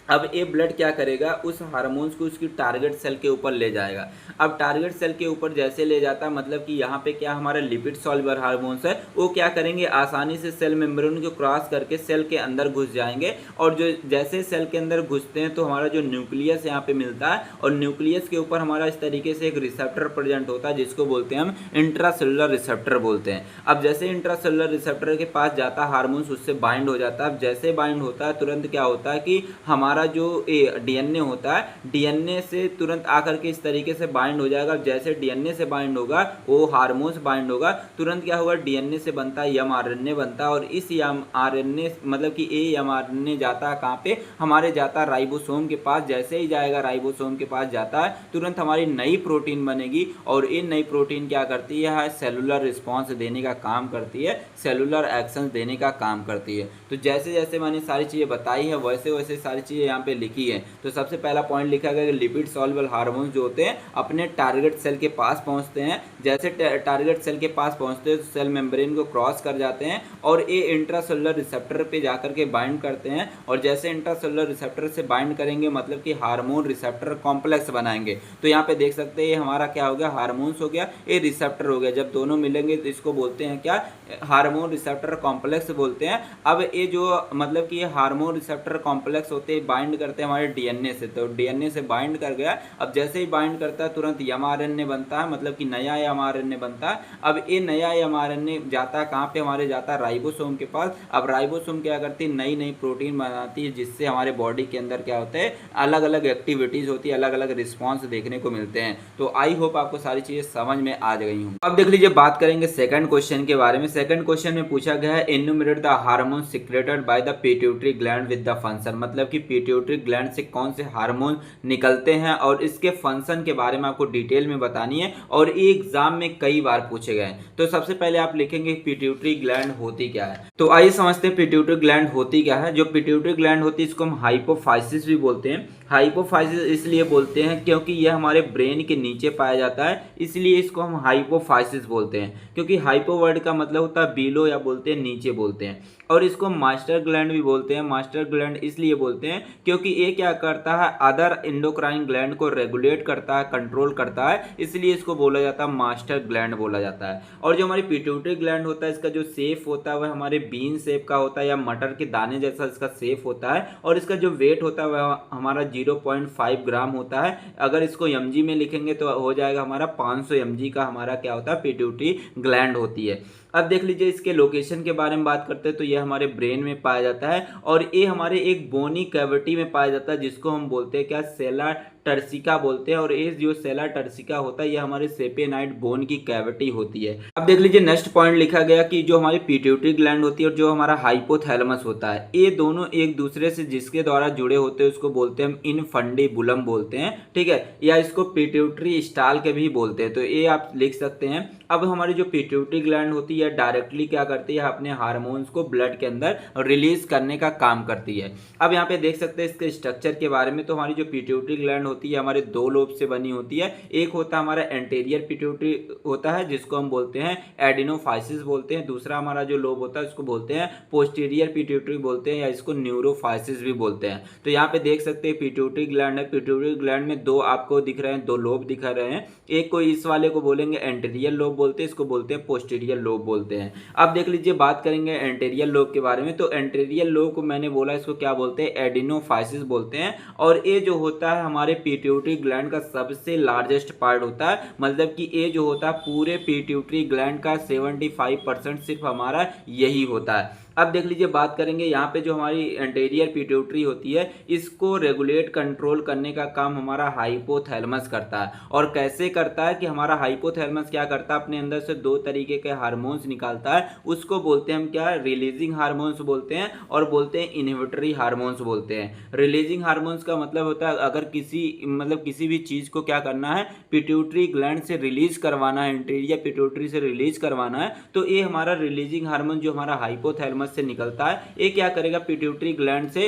अब ये ब्लड क्या करेगा, उस हार्मोन्स को उसकी टारगेट सेल के ऊपर ले जाएगा। अब टारगेट सेल के ऊपर जैसे ले जाता है, मतलब कि यहाँ पे क्या हमारा लिपिड सॉल्युबल हार्मोन्स है, वो क्या करेंगे, आसानी से सेल मेम्ब्रेन को क्रॉस करके सेल के अंदर घुस जाएंगे। और जो जैसे सेल के अंदर घुसते हैं तो हमारा जो न्यूक्लियस यहाँ पे मिलता है, और न्यूक्लियस के ऊपर हमारा इस तरीके से एक रिसेप्टर प्रेजेंट होता है जिसको बोलते हैं हम इंट्रासेलुलर रिसेप्टर बोलते हैं। अब जैसे इंट्रासेलुलर रिसेप्टर के पास जाता है हार्मोन्स, उससे बाइंड हो जाता है। अब जैसे बाइंड होता है तुरंत क्या होता है कि हमारा जो डीएनए होता है, डीएनए से तुरंत आकर के इस तरीके से बाइंड हो जाएगा। जैसे डीएनए से बाइंड होगा, वो हार्मोन्स बाइंड होगा, तुरंत क्या होगा, डीएनए से बनता है एमआरएनए बनता है। और इस एमआरएनए मतलब कि ये एमआरएनए जाता है कहाँ पे, हमारे जाता है राइबोसोम के पास। जैसे ही जाएगा राइबोसोम के पास जाता है, तुरंत हमारी नई प्रोटीन बनेगी। और ये नई प्रोटीन क्या करती है, सेलुलर रिस्पॉन्स देने का काम करती है, सेलुलर एक्शन देने का काम करती है। तो जैसे जैसे मैंने सारी चीज़ें बताई है, वैसे वैसे सारी चीज़ें यहाँ पे लिखी है। तो सबसे पहला पॉइंट लिखा गया कि लिपिड सॉल्युबल हार्मोन्स जो होते हैं अपने टारगेट सेल के पास पहुंचते हैं। जैसे टारगेट सेल के पास पहुंचते हैं तो सेल मेम्ब्रेन को क्रॉस कर जाते हैं और ये इंट्रासेलुलर रिसेप्टर पे जाकर के बाइंड करते हैं। और जैसे इंट्रासेलुलर रिसेप्टर से बाइंड करेंगे, मतलब कि हार्मोन रिसेप्टर कॉम्प्लेक्स बनाएंगे। तो यहाँ पे देख सकते हैं ये हमारा क्या हो गया, हार्मोन्स हो गया, ये रिसेप्टर हो गया। जब दोनों मिलेंगे तो इसको बोलते हैं क्या, हार्मोन रिसेप्टर कॉम्प्लेक्स बोलते हैं। अब ये जो मतलब कि ये हार्मोन रिसेप्टर कॉम्प्लेक्स होते हैं, बाइंड करते हैं हमारे डीएनए से। तो डीएनए से बाइंड कर गया, अब जैसे ही बाइंड करता है तुरंत एमआरएनए बनता है, मतलब कि नया एमआरएनए बनता है। अब ये नया एमआरएनए जाता है कहाँ पे, हमारे जाता है राइबोसोम के पास। अब राइबोसोम क्या करती है, नई नई प्रोटीन बनाती है, जिससे हमारे बॉडी के अंदर क्या होता है, अलग अलग एक्टिविटीज होती है, अलग अलग रिस्पॉन्स देखने को मिलते हैं। तो आई होप आपको सारी चीजें समझ में आ गई हूँ। अब देख लीजिए, बात करेंगे सेकंड क्वेश्चन के बारे में। सेकंड क्वेश्चन में पूछा गया है, enumerate the hormone secreted by the pituitary gland with the function, मतलब कि पिट्यूटरी ग्लैंड से कौन से हार्मोन निकलते हैं और इसके फंक्शन के बारे में आपको डिटेल में बतानी है। और ये एग्जाम में कई बार पूछे गए हैं। तो सबसे पहले आप लिखेंगे पिट्यूटरी ग्लैंड होती क्या है। तो आइए समझते हैं पिट्यूटरी ग्लैंड होती क्या है। जो पिट्यूटरी ग्लैंड होती है इसको हम हाइपोफाइसिस भी बोलते हैं। हाइपोफाइसिस इसलिए बोलते हैं क्योंकि यह हमारे ब्रेन के नीचे पाया जाता है, इसलिए इसको हम हाइपोफाइसिस बोलते हैं। क्योंकि हाइपो वर्ड का मतलब होता है बिलो, या बोलते हैं नीचे बोलते हैं। और इसको मास्टर ग्लैंड भी बोलते हैं। मास्टर ग्लैंड इसलिए बोलते हैं क्योंकि ये क्या करता है, अदर एंडोक्राइन ग्लैंड को रेगुलेट करता है, कंट्रोल करता है, इसलिए इसको बोला जाता है मास्टर ग्लैंड बोला जाता है। और जो हमारी पिट्यूटरी ग्लैंड होता है, इसका जो शेप होता है वह हमारे बीन शेप का होता है, या मटर के दाने जैसा इसका शेप होता है। और इसका जो वेट होता है वह हमारा 0.5 ग्राम होता है। अगर इसको mg में लिखेंगे तो हो जाएगा हमारा 500 mg का हमारा क्या होता है, पिट्यूटरी ग्लैंड होती है। अब देख लीजिए, इसके लोकेशन के बारे में बात करते हैं तो ये हमारे ब्रेन में पाया जाता है, और ये हमारे एक बोनी कैविटी में पाया जाता है, जिसको हम बोलते हैं क्या, सेला टर्सिका बोलते हैं। और ये जो सेला टर्सिका होता है ये हमारे सेपेनाइट बोन की कैविटी होती है। अब देख लीजिए, नेक्स्ट पॉइंट लिखा गया कि जो हमारी पिट्यूटरी ग्लैंड होती है और जो हमारा हाइपोथैलेमस होता है, ये दोनों एक दूसरे से जिसके द्वारा जुड़े होते हैं उसको बोलते हैं हम इनफंडिबुलम बोलते हैं, ठीक है, या इसको पिट्यूटरी स्टाल के भी बोलते हैं। तो ये आप लिख सकते हैं। अब हमारी जो पिट्यूटरी ग्लैंड होती है डायरेक्टली क्या करती है, अपने हार्मोन्स को ब्लड के अंदर रिलीज करने का काम करती है। अब यहाँ पे देख सकते हैं इसके स्ट्रक्चर के बारे में। तो हमारी जो पिट्यूटरी ग्लैंड होती है हमारे दो लोब से बनी होती है। एक होता है हमारा एंटीरियर पिट्यूटरी होता है, जिसको हम बोलते हैं एडिनोफाइसिस बोलते हैं। दूसरा हमारा जो लोब होता है उसको बोलते हैं पोस्टीरियर पिट्यूटरी बोलते हैं, या इसको न्यूरोफाइसिस भी बोलते हैं। तो यहाँ पे देख सकते हैं पिट्यूटरी ग्लैंड है। पिट्यूटरी ग्लैंड में दो आपको दिख रहे हैं, दो लोब दिख रहे हैं। एक को इस वाले को बोलेंगे एंटीरियर लोब बोलते हैं, इसको बोलते हैं पोस्टीरियर लोब बोलते हैं। अब देख लीजिए, बात करेंगे एंटीरियर लोब के बारे में। तो एंटीरियर लोब को मैंने बोला इसको क्या बोलते हैं, एडिनोफाइसिस बोलते हैं। और ये जो होता है हमारे पिट्यूटरी ग्लैंड का सबसे लार्जेस्ट पार्ट होता है, मतलब कि ये जो होता है पूरे पिट्यूटरी ग्लैंड का 75% सिर्फ हमारा यही होता है। अब देख लीजिए, बात करेंगे यहाँ पे जो हमारी एंटीरियर पिट्यूटरी होती है इसको रेगुलेट कंट्रोल करने का काम हमारा हाइपोथैलेमस करता है। और कैसे करता है कि हमारा हाइपोथैलेमस क्या करता है, अपने अंदर से दो तरीके के हार्मोन्स निकालता है। उसको बोलते हैं हम क्या, रिलीजिंग हार्मोन्स बोलते हैं, और बोलते हैं इनहिबिटरी हार्मोन्स बोलते हैं। रिलीजिंग हार्मोन्स का मतलब होता है अगर किसी भी चीज को क्या करना है, पिट्यूटरी ग्लैंड से रिलीज करवाना है, एंटीरियर पिट्यूटरी से रिलीज करवाना है, तो ये हमारा रिलीजिंग हार्मोन जो हमारा हाइपोथैलेमस से निकलता है, ये क्या करेगा, पिट्यूटरी ग्लैंड से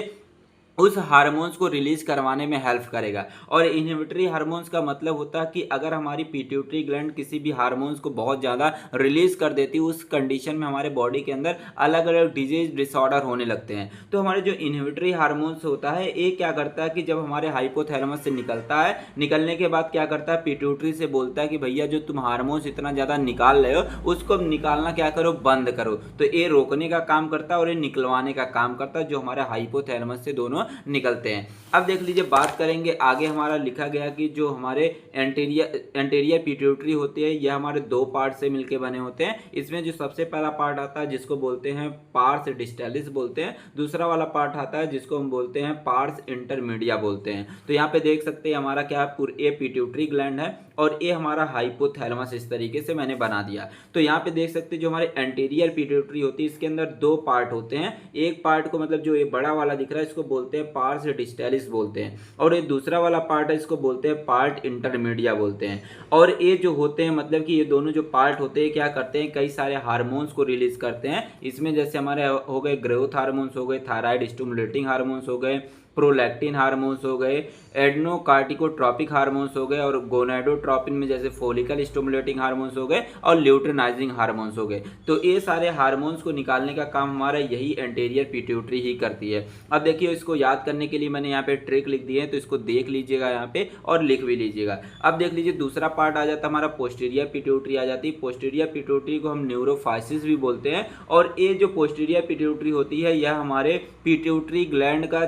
उस हार्मोन्स को रिलीज करवाने में हेल्प करेगा। और इनहिबिटरी हार्मोन्स का मतलब होता है कि अगर हमारी पिट्यूटरी ग्लैंड किसी भी हार्मोन्स को बहुत ज़्यादा रिलीज कर देती है, उस कंडीशन में हमारे बॉडी के अंदर अलग अलग डिजीज डिसऑर्डर होने लगते हैं। तो हमारे जो इनहिबिटरी हार्मोन्स होता है ये क्या करता है कि जब हमारे हाइपोथैलेमस से निकलता है, निकलने के बाद क्या करता है, पिट्यूटरी से बोलता है कि भैया जो तुम हार्मोन्स इतना ज़्यादा निकाल रहे हो उसको निकालना क्या करो, बंद करो। तो ये रोकने का काम करता है और ये निकलवाने का काम करता है, जो हमारे हाइपोथैलेमस से दोनों निकलते हैं। अब देख लीजिए, बात करेंगे आगे, हमारा लिखा गया कि जो हमारे एंटीरियर पिट्यूटरी होती है यह हमारे दो पार्ट से मिलकर बने होते हैं। इसमें जो सबसे पहला पार्ट आता है जिसको बोलते हैं पार्स डिस्टेलिस बोलते हैं, दूसरा वाला पार्ट आता है जिसको हम बोलते हैं पार्स इंटरमीडिया बोलते हैं। तो यहाँ पे देख सकते हैं हमारा क्या ये पिट्यूटरी ग्लैंड है और ये हमारा हाइपोथैलेमस, इस तरीके से मैंने बना दिया। तो यहाँ पे देख सकते हैं जो हमारे एंटीरियर पिट्यूटरी होती है इसके अंदर दो पार्ट होते हैं। एक पार्ट को मतलब जो ये बड़ा वाला दिख रहा है इसको बोलते हैं पार्स डिस्टेलिस बोलते हैं, और ये दूसरा वाला पार्ट है इसको बोलते हैं पार्ट इंटरमीडिया बोलते हैं। और ये जो होते हैं मतलब कि ये दोनों जो पार्ट होते हैं क्या करते हैं, कई सारे हार्मोन्स को रिलीज करते हैं। इसमें जैसे हमारे हो गए ग्रोथ हार्मोन्स हो गए, थायराइड स्टिमुलेटिंग हार्मोन्स हो गए, प्रोलैक्टिन हार्मोन्स हो गए, एडनोकार्टिकोट्रॉपिक हार्मोन्स हो गए, और गोनाडोट्रोपिन में जैसे फोलिकल स्टिमुलेटिंग हार्मोन्स हो गए और ल्यूटिनाइजिंग हार्मोन्स हो गए। तो ये सारे हार्मोन्स को निकालने का काम हमारा यही एंटीरियर पिट्यूटरी ही करती है। अब देखिए, इसको याद करने के लिए मैंने यहाँ पे ट्रिक लिख दी है, तो इसको देख लीजिएगा यहाँ पे और लिख भी लीजिएगा। अब देख लीजिए, दूसरा पार्ट आ जाता है हमारा पोस्टीरियर पिट्यूटरी आ जाती है। पोस्टीरियर पिट्यूटरी को हम न्यूरोफाइसिस भी बोलते हैं, और ये जो पोस्टीरियर पिट्यूटरी होती है यह हमारे पिट्यूटरी ग्लैंड का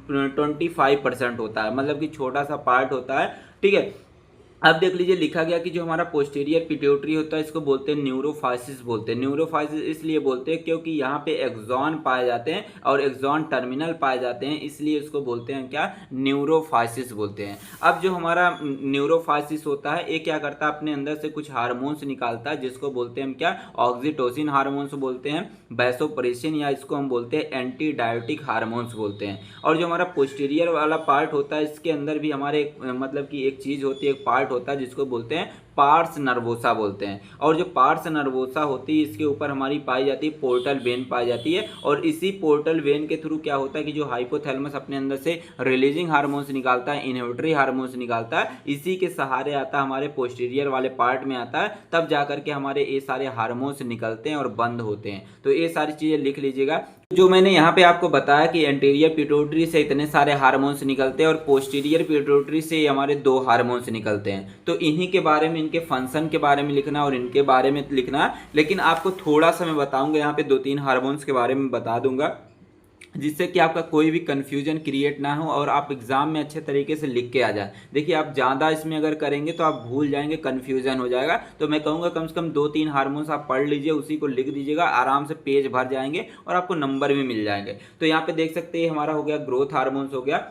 25% होता है, मतलब कि छोटा सा पार्ट होता है, ठीक है। अब देख लीजिए, लिखा गया कि जो हमारा पोस्टीरियर पिट्यूटरी होता है इसको बोलते हैं न्यूरोफाइसिस बोलते हैं। न्यूरोफाइसिस इसलिए बोलते हैं क्योंकि यहाँ पे एक्सॉन पाए जाते हैं और एक्सॉन टर्मिनल पाए जाते हैं, इसलिए इसको बोलते हैं क्या, न्यूरोफाइसिस बोलते हैं। अब जो हमारा न्यूरोफाइसिस होता है ये क्या करता है, अपने अंदर से कुछ हार्मोन्स निकालता है जिसको बोलते हैं हम क्या, ऑक्सीटोसिन हार्मोन्स बोलते हैं, वैसोप्रेसिन, या इसको हम बोलते हैं एंटी डायोटिक हार्मोन्स बोलते हैं। और जो हमारा पोस्टीरियर वाला पार्ट होता है इसके अंदर भी हमारे मतलब कि एक चीज़ होती है, एक पार्ट होता है जिसको बोलते हैं पार्स नर्वोसा बोलते हैं। और जो पार्स नर्वोसा होती है इसके ऊपर हमारी पाई जाती है पोर्टल वेन पाई जाती है, और इसी पोर्टल वेन के थ्रू क्या होता है कि जो हाइपोथैलेमस अपने अंदर से रिलीजिंग हार्मोन्स निकालता है, इनहिबिटरी हार्मोन्स निकालता है, इसी के सहारे आता है हमारे पोस्टीरियर वाले पार्ट में आता है, तब जाकर के हमारे ये सारे हार्मोन्स निकलते हैं और बंद होते हैं। तो ये सारी चीज़ें लिख लीजिएगा। जो मैंने यहाँ पे आपको बताया कि एंटीरियर पिट्यूटरी से इतने सारे हार्मोन्स निकलते हैं और पोस्टीरियर पिट्यूटरी से हमारे दो हार्मोन्स निकलते हैं, तो इन्हीं के बारे में, इनके फंक्शन के बारे में लिखना और इनके बारे में लिखना। लेकिन आपको थोड़ा सा मैं बताऊंगा, यहाँ पे 2-3 हार्मोन्स के बारे में बता दूंगा जिससे कि आपका कोई भी कन्फ्यूजन क्रिएट ना हो और आप एग्जाम में अच्छे तरीके से लिख के आ जाए। देखिए, आप ज़्यादा इसमें अगर करेंगे तो आप भूल जाएंगे, कन्फ्यूजन हो जाएगा। तो मैं कहूँगा कम से कम 2-3 हार्मोन्स आप पढ़ लीजिए, उसी को लिख दीजिएगा, आराम से पेज भर जाएंगे और आपको नंबर भी मिल जाएंगे। तो यहाँ पे देख सकते हैं हमारा हो गया ग्रोथ हार्मोन्स हो गया।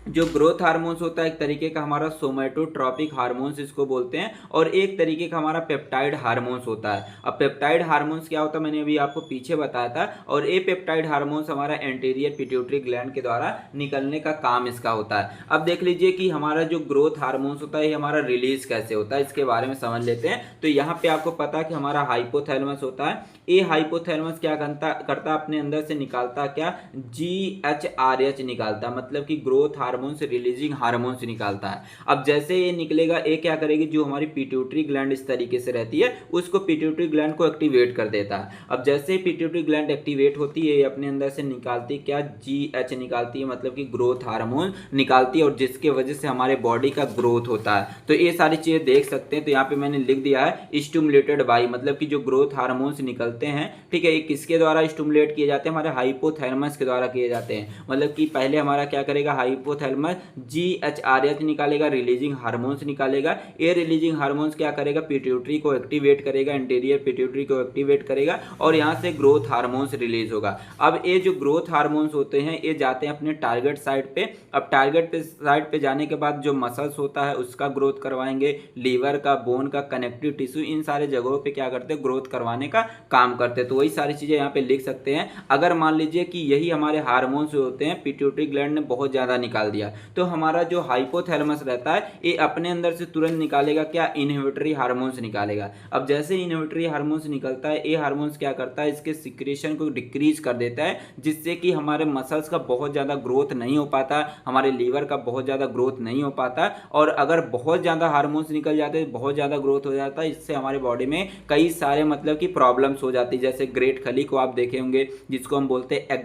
जो ग्रोथ हार्मोन्स होता है एक तरीके का हमारा सोमैटोट्रॉपिक हार्मोन्स इसको बोलते हैं, और एक तरीके का हमारा पेप्टाइड हार्मोन्स होता है। अब पेप्टाइड हार्मोन्स क्या होता है मैंने अभी आपको पीछे बताया था, और ये पेप्टाइड हार्मोन्स हमारा एंटीरियर पिट्यूटरी ग्लैंड के द्वारा निकलने का काम इसका होता है। अब देख लीजिए कि हमारा जो ग्रोथ हार्मोन्स होता है ये हमारा रिलीज कैसे होता है, इसके बारे में समझ लेते हैं। तो यहाँ पे आपको पता है कि हमारा हाइपोथैलेमस होता है, ये हाइपोथैलेमस क्या करता अपने अंदर से निकालता क्या, GHRH निकालता, मतलब कि ग्रोथ हार्मोन्स रिलीजिंग हार्मोन्स निकालता है। अब जैसे ये निकलेगा ये क्या करेगी, जो हमारी पिट्यूटरी ग्लैंड इस तरीके से रहती है उसको पिट्यूटरी ग्लैंड को एक्टिवेट कर देता है। अब जैसे पिट्यूटरी ग्लैंड एक्टिवेट होती है ये अपने अंदर से निकालती क्या, GH निकालती है, मतलब कि ग्रोथ हार्मोन निकालती है, और जिसके वजह से हमारे बॉडी का ग्रोथ होता है। तो ये सारी चीजें देख सकते हैं। तो यहाँ पे मैंने लिख दिया है स्टिमुलेटेड बाई, मतलब कि जो ग्रोथ हार्मोन्स निकलते हैं, ठीक है, ये किसके द्वारा स्टिमुलेट किए जाते हैं, हमारे हाइपोथैलेमस के द्वारा किए जाते हैं। मतलब कि पहले हमारा क्या करेगा, हाइपोथैलेमस GHRH निकालेगा, रिलीजिंग हार्मोन्स निकालेगा। ये रिलीजिंग हार्मोन्स क्या करेगा, पिट्यूटरी को एक्टिवेट करेगा, इंटीरियर पिट्यूटरी को एक्टिवेट करेगा, और यहाँ से ग्रोथ हार्मोन्स रिलीज होगा। अब ये जो ग्रोथ हार्मोन्स होते हैं ये जाते हैं अपने टारगेट साइड पे। अब टारगेट पे साइड पे जाने के बाद जो मसल्स होता है उसका ग्रोथ करवाएंगे, लीवर का, बोन का, कनेक्टिव टिश्यू, इन सारे जगहों पे क्या करते हैं, ग्रोथ करवाने का काम करते हैं। तो वही सारी चीजें यहाँ पे लिख सकते हैं। अगर मान लीजिए कि यही हमारे हार्मोन्स होते हैं पिट्यूटरी ग्लैंड ने बहुत ज्यादा निकाल दिया, तो हमारा जो हाइपोथैलेमस रहता है ये अपने अंदर से तुरंत निकालेगा क्या, इनहिबिटरी हार्मोन्स निकालेगा। अब जैसे इनहिबिटरी हार्मोन्स निकलता है, ये हार्मोन्स क्या करता है, इसके सिक्रेशन को डिक्रीज कर देता है, जिससे कि हमारे मसल्स का बहुत ज़्यादा ग्रोथ नहीं हो पाता, हमारे लीवर का बहुत ज़्यादा ग्रोथ नहीं हो पाता। और अगर बहुत ज़्यादा हार्मोन्स निकल जाते हैं, बहुत ज़्यादा ग्रोथ हो जाता है, इससे हमारे बॉडी में कई सारे मतलब कि प्रॉब्लम्स हो जाती है। जैसे ग्रेट खली को आप देखे होंगे, जिसको हम बोलते हैं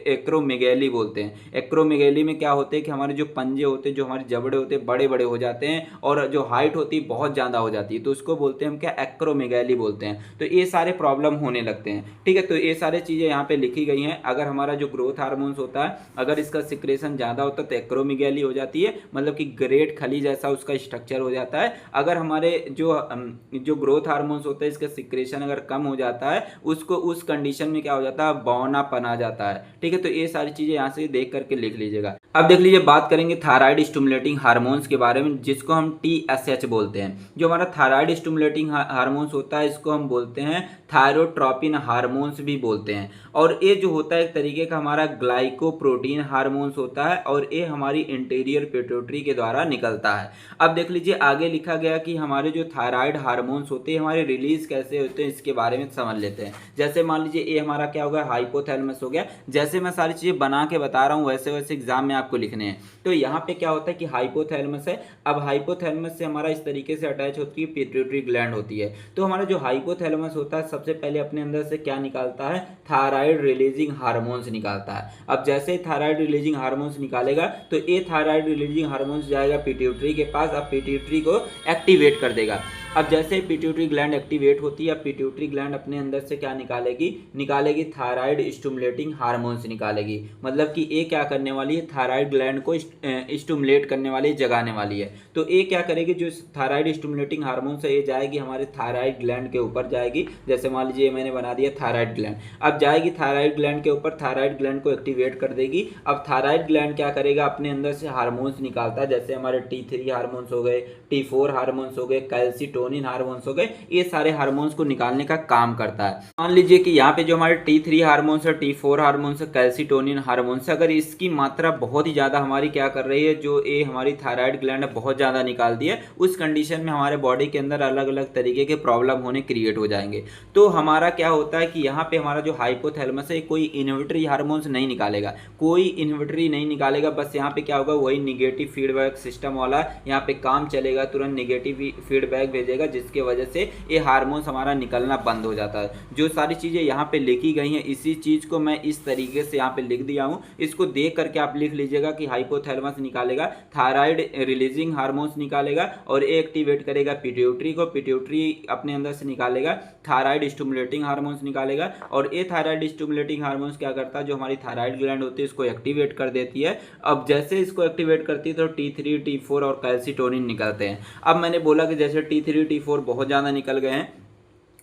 एक्रोमेगैली बोलते हैं। एक्रोमेगैली में क्या होते हैं कि हमारे जो पंजे होते हैं, जो हमारे जबड़े होते हैं, बड़े बड़े हो जाते हैं, और जो हाइट होती है बहुत ज़्यादा हो जाती है, तो उसको बोलते हैं हम क्या, एक्रोमेगैली बोलते हैं। तो ये सारे प्रॉब्लम होने लगते हैं, ठीक है। तो ये सारे चीज़ें यहाँ पे लिखी गई हैं। अगर हमारा जो ग्रोथ हार्मोन्स होता है, अगर इसका सिक्रेशन ज़्यादा होता है तो एक्रोमेगैली हो जाती है, मतलब कि ग्रेट खली जैसा उसका स्ट्रक्चर हो जाता है। अगर हमारे जो ग्रोथ हार्मोन्स होते हैं, इसका सिक्रेशन अगर कम हो जाता है, उसको उस कंडीशन में क्या हो जाता है, बौनापन आ जाता है, ठीक है। तो ये सारी चीज़ें यहाँ से देख करके लिख लीजिएगा। अब देख लीजिए, बात करेंगे थायराइड स्टिमुलेटिंग हार्मोन्स के बारे में, जिसको हम TSH बोलते हैं। जो हमारा थायराइड स्टिमुलेटिंग हार्मोन्स होता है, इसको हम बोलते हैं थायरोट्रोपिन हार्मोन्स भी बोलते हैं। और ये जो होता है एक तरीके का हमारा ग्लाइकोप्रोटीन हार्मोन्स होता है, और ये हमारी इंटीरियर पिट्यूटरी के द्वारा निकलता है। अब देख लीजिए, आगे लिखा गया कि हमारे जो थायराइड हार्मोन्स होते हैं, हमारे रिलीज कैसे होते हैं, इसके बारे में समझ लेते हैं। जैसे मान लीजिए, ये हमारा क्या हो गया, हाइपोथैलेमस हो गया। जैसे मैं सारी चीज़ें बना के बता रहा हूँ, वैसे वैसे एग्जाम में आपको लिखने हैं। तो यहाँ पे क्या होता है कि हाइपोथैलेमस है। अब हाइपोथैलेमस से हमारा इस तरीके से अटैच होती है, पिट्यूटरी ग्लैंड होती है। तो हमारा जो हाइपोथैलेमस होता है, सबसे पहले अपने अंदर से क्या निकालता है, थायराइड रिलीजिंग हार्मोन्स निकालता है। अब जैसे थायराइड रिलीजिंग हार्मोन्स निकालेगा, तो ये थायराइड रिलीजिंग हार्मोन्स जाएगा पिट्यूटरी के पास। अब पिट्यूटरी को एक्टिवेट कर देगा। अब जैसे पिट्यूटरी ग्लैंड एक्टिवेट होती है, अब पिट्यूटरी ग्लैंड अपने अंदर से क्या निकालेगी थायराइड स्टिमुलेटिंग हार्मोन्स निकालेगी। मतलब कि ये क्या करने वाली है, थायराइड ग्लैंड को स्टिमुलेट करने वाली, जगाने वाली है। तो ये क्या करेगी, जो थायराइड स्टिमुलेटिंग हार्मोन्स है, ये जाएगी हमारे थायराइड ग्लैंड के ऊपर जाएगी। जैसे मान लीजिए मैंने बना दिया थायराइड ग्लैंड, अब जाएगी थायराइड ग्लैंड के ऊपर, थायराइड ग्लैंड को एक्टिवेट कर देगी। अब थायराइड ग्लैंड क्या करेगा, अपने अंदर से हार्मोन्स निकालता है। जैसे हमारे T3 हार्मोन्स हो गए, T4 हार्मोन्स हो गए, कैल्सिटोनिन हार्मोन्स हो गए, ये सारे हार्मोन्स को निकालने का काम करता है। मान लीजिए कि यहाँ पे जो हमारे T3 हार्मोन्स है, T4 हार्मोन्स है, कैल्सिटोनिन हार्मोन्स, अगर इसकी मात्रा बहुत ही ज़्यादा हमारी क्या कर रही है, जो ये हमारी थायराइड ग्लैंड है बहुत ज़्यादा निकाल दी है, उस कंडीशन में हमारे बॉडी के अंदर अलग अलग तरीके के प्रॉब्लम होने क्रिएट हो जाएंगे। तो हमारा क्या होता है कि यहाँ पे हमारा जो हाइपोथैलेमस है, कोई इनहिबिटरी हार्मोन्स नहीं निकालेगा, कोई इनहिबिटरी नहीं निकालेगा। बस यहाँ पे क्या होगा, वही निगेटिव फीडबैक सिस्टम वाला यहाँ पे काम चलेगा, तुरंत निगेटिव फीडबैक भेजेगा, जिसके वजह से ये हार्मोन्स हमारा निकलना बंद हो जाता है। जो सारी चीज़ें यहाँ पे लिखी गई हैं, इसी चीज़ को मैं इस तरीके से यहाँ पे लिख दिया हूँ। इसको देख करके आप लिख लीजिएगा कि हाइपोथैलेमस निकालेगा थायराइड रिलीजिंग हार्मोन्स निकालेगा, और ये एक्टिवेट करेगा पिट्यूटरी को। पिट्यूटरी अपने अंदर से निकालेगा थायराइड स्टिमुलेटिंग हार्मोन्स निकालेगा, और ये थायराइड स्टिमुलेटिंग हार्मोन्स क्या करता है, जो हमारी थायराइड ग्लैंड होती है, इसको एक्टिवेट कर देती है। अब जैसे इसको एक्टिवेट करती है, तो T3 T4 और कैल्सिटोनिन निकलते हैं। अब मैंने बोला कि जैसे T3 T4 बहुत ज़्यादा निकल गए हैं,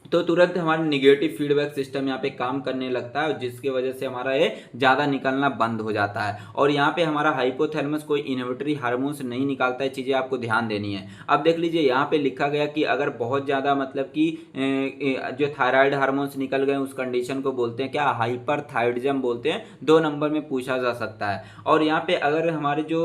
तो तुरंत हमारा निगेटिव फीडबैक सिस्टम यहाँ पे काम करने लगता है, जिसकी वजह से हमारा ये ज़्यादा निकलना बंद हो जाता है। और यहाँ पे हमारा हाइपोथैलेमस कोई इनहिबिटरी हार्मोन्स नहीं निकालता है, चीज़ें आपको ध्यान देनी है। अब देख लीजिए, यहाँ पे लिखा गया कि अगर बहुत ज़्यादा मतलब कि जो थायराइड हार्मोन्स निकल गए, उस कंडीशन को बोलते हैं क्या, हाइपरथायरिडिज्म बोलते हैं। 2 नंबर में पूछा जा सकता है। और यहाँ पे अगर हमारे जो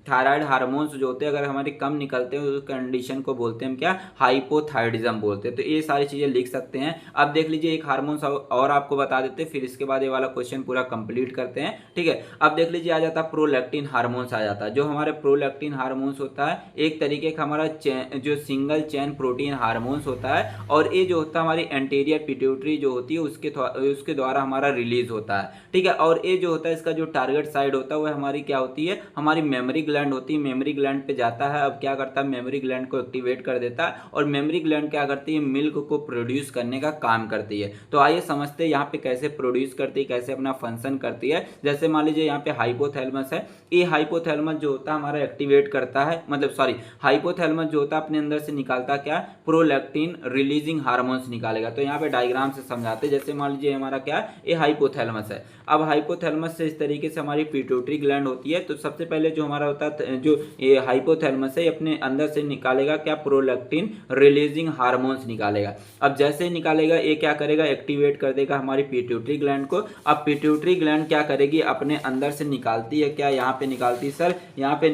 थायराइड हार्मोन्स जो होते हैं, अगर हमारे कम निकलते हैं, उस कंडीशन को बोलते हैं क्या, हाइपोथायरिडिज्म बोलते हैं। तो ये सारी चीज़ें लिख सकते हैं। अब देख लीजिए, एक हार्मोन्स और आपको बता देते हैं, फिर इसके बाद ये वाला क्वेश्चन पूरा कंप्लीट करते हैं, ठीक है। अब देख लीजिए, आ जाता है प्रोलैक्टिन हार्मोन्स आ जाता है। जो हमारे प्रोलैक्टिन हार्मोन्स होता है, एक तरीके का हमारा जो सिंगल चेन प्रोटीन हार्मोन्स होता है, और ये जो होता है हमारी एंटीरियर पिट्यूटरी जो होती है, उसके द्वारा हमारा रिलीज होता है, ठीक है। और ये जो होता है, इसका जो टारगेट साइड होता है, वह हमारी क्या होती है, हमारी मेमोरी ग्लैंड होती है। मेमोरी ग्लैंड पे जाता है। अब क्या करता है, मेमोरी ग्लैंड को एक्टिवेट कर देता है, और मेमोरी ग्लैंड क्या करती है, मिल्क को प्रोड्यूस करने का काम करती है। तो आइए समझते हैं यहाँ पे कैसे प्रोड्यूस करती है, कैसे अपना फंक्शन करती है। जैसे मान लीजिए यहाँ पे हाइपोथैलेमस है, ये हाइपोथैलेमस जो होता है हमारा एक्टिवेट करता है, मतलब सॉरी, हाइपोथैलेमस जो होता है अपने अंदर से निकालता क्या, प्रोलैक्टिन रिलीजिंग हार्मोन्स निकालेगा। तो यहाँ पे डायग्राम से समझाते, जैसे मान लीजिए हमारा क्या, ये हाइपोथैलेमस है। अब हाइपोथैलेमस से इस तरीके से हमारी पिट्यूटरी ग्लैंड होती है। तो सबसे पहले जो हमारा होता है, जो ये हाइपोथैलेमस है, अपने अंदर से निकालेगा क्या, प्रोलैक्टिन रिलीजिंग हार्मोन्स निकालेगा। अब जैसे जैसे ही निकालेगा ये क्या करेगा, एक्टिवेट कर देगा हमारी पिट्यूटरी ग्लैंड को। अब पिट्यूटरी ग्लैंड क्या करेगी, अपने अंदर से निकालती है क्या, यहाँ पे निकालती है सर, यहाँ पे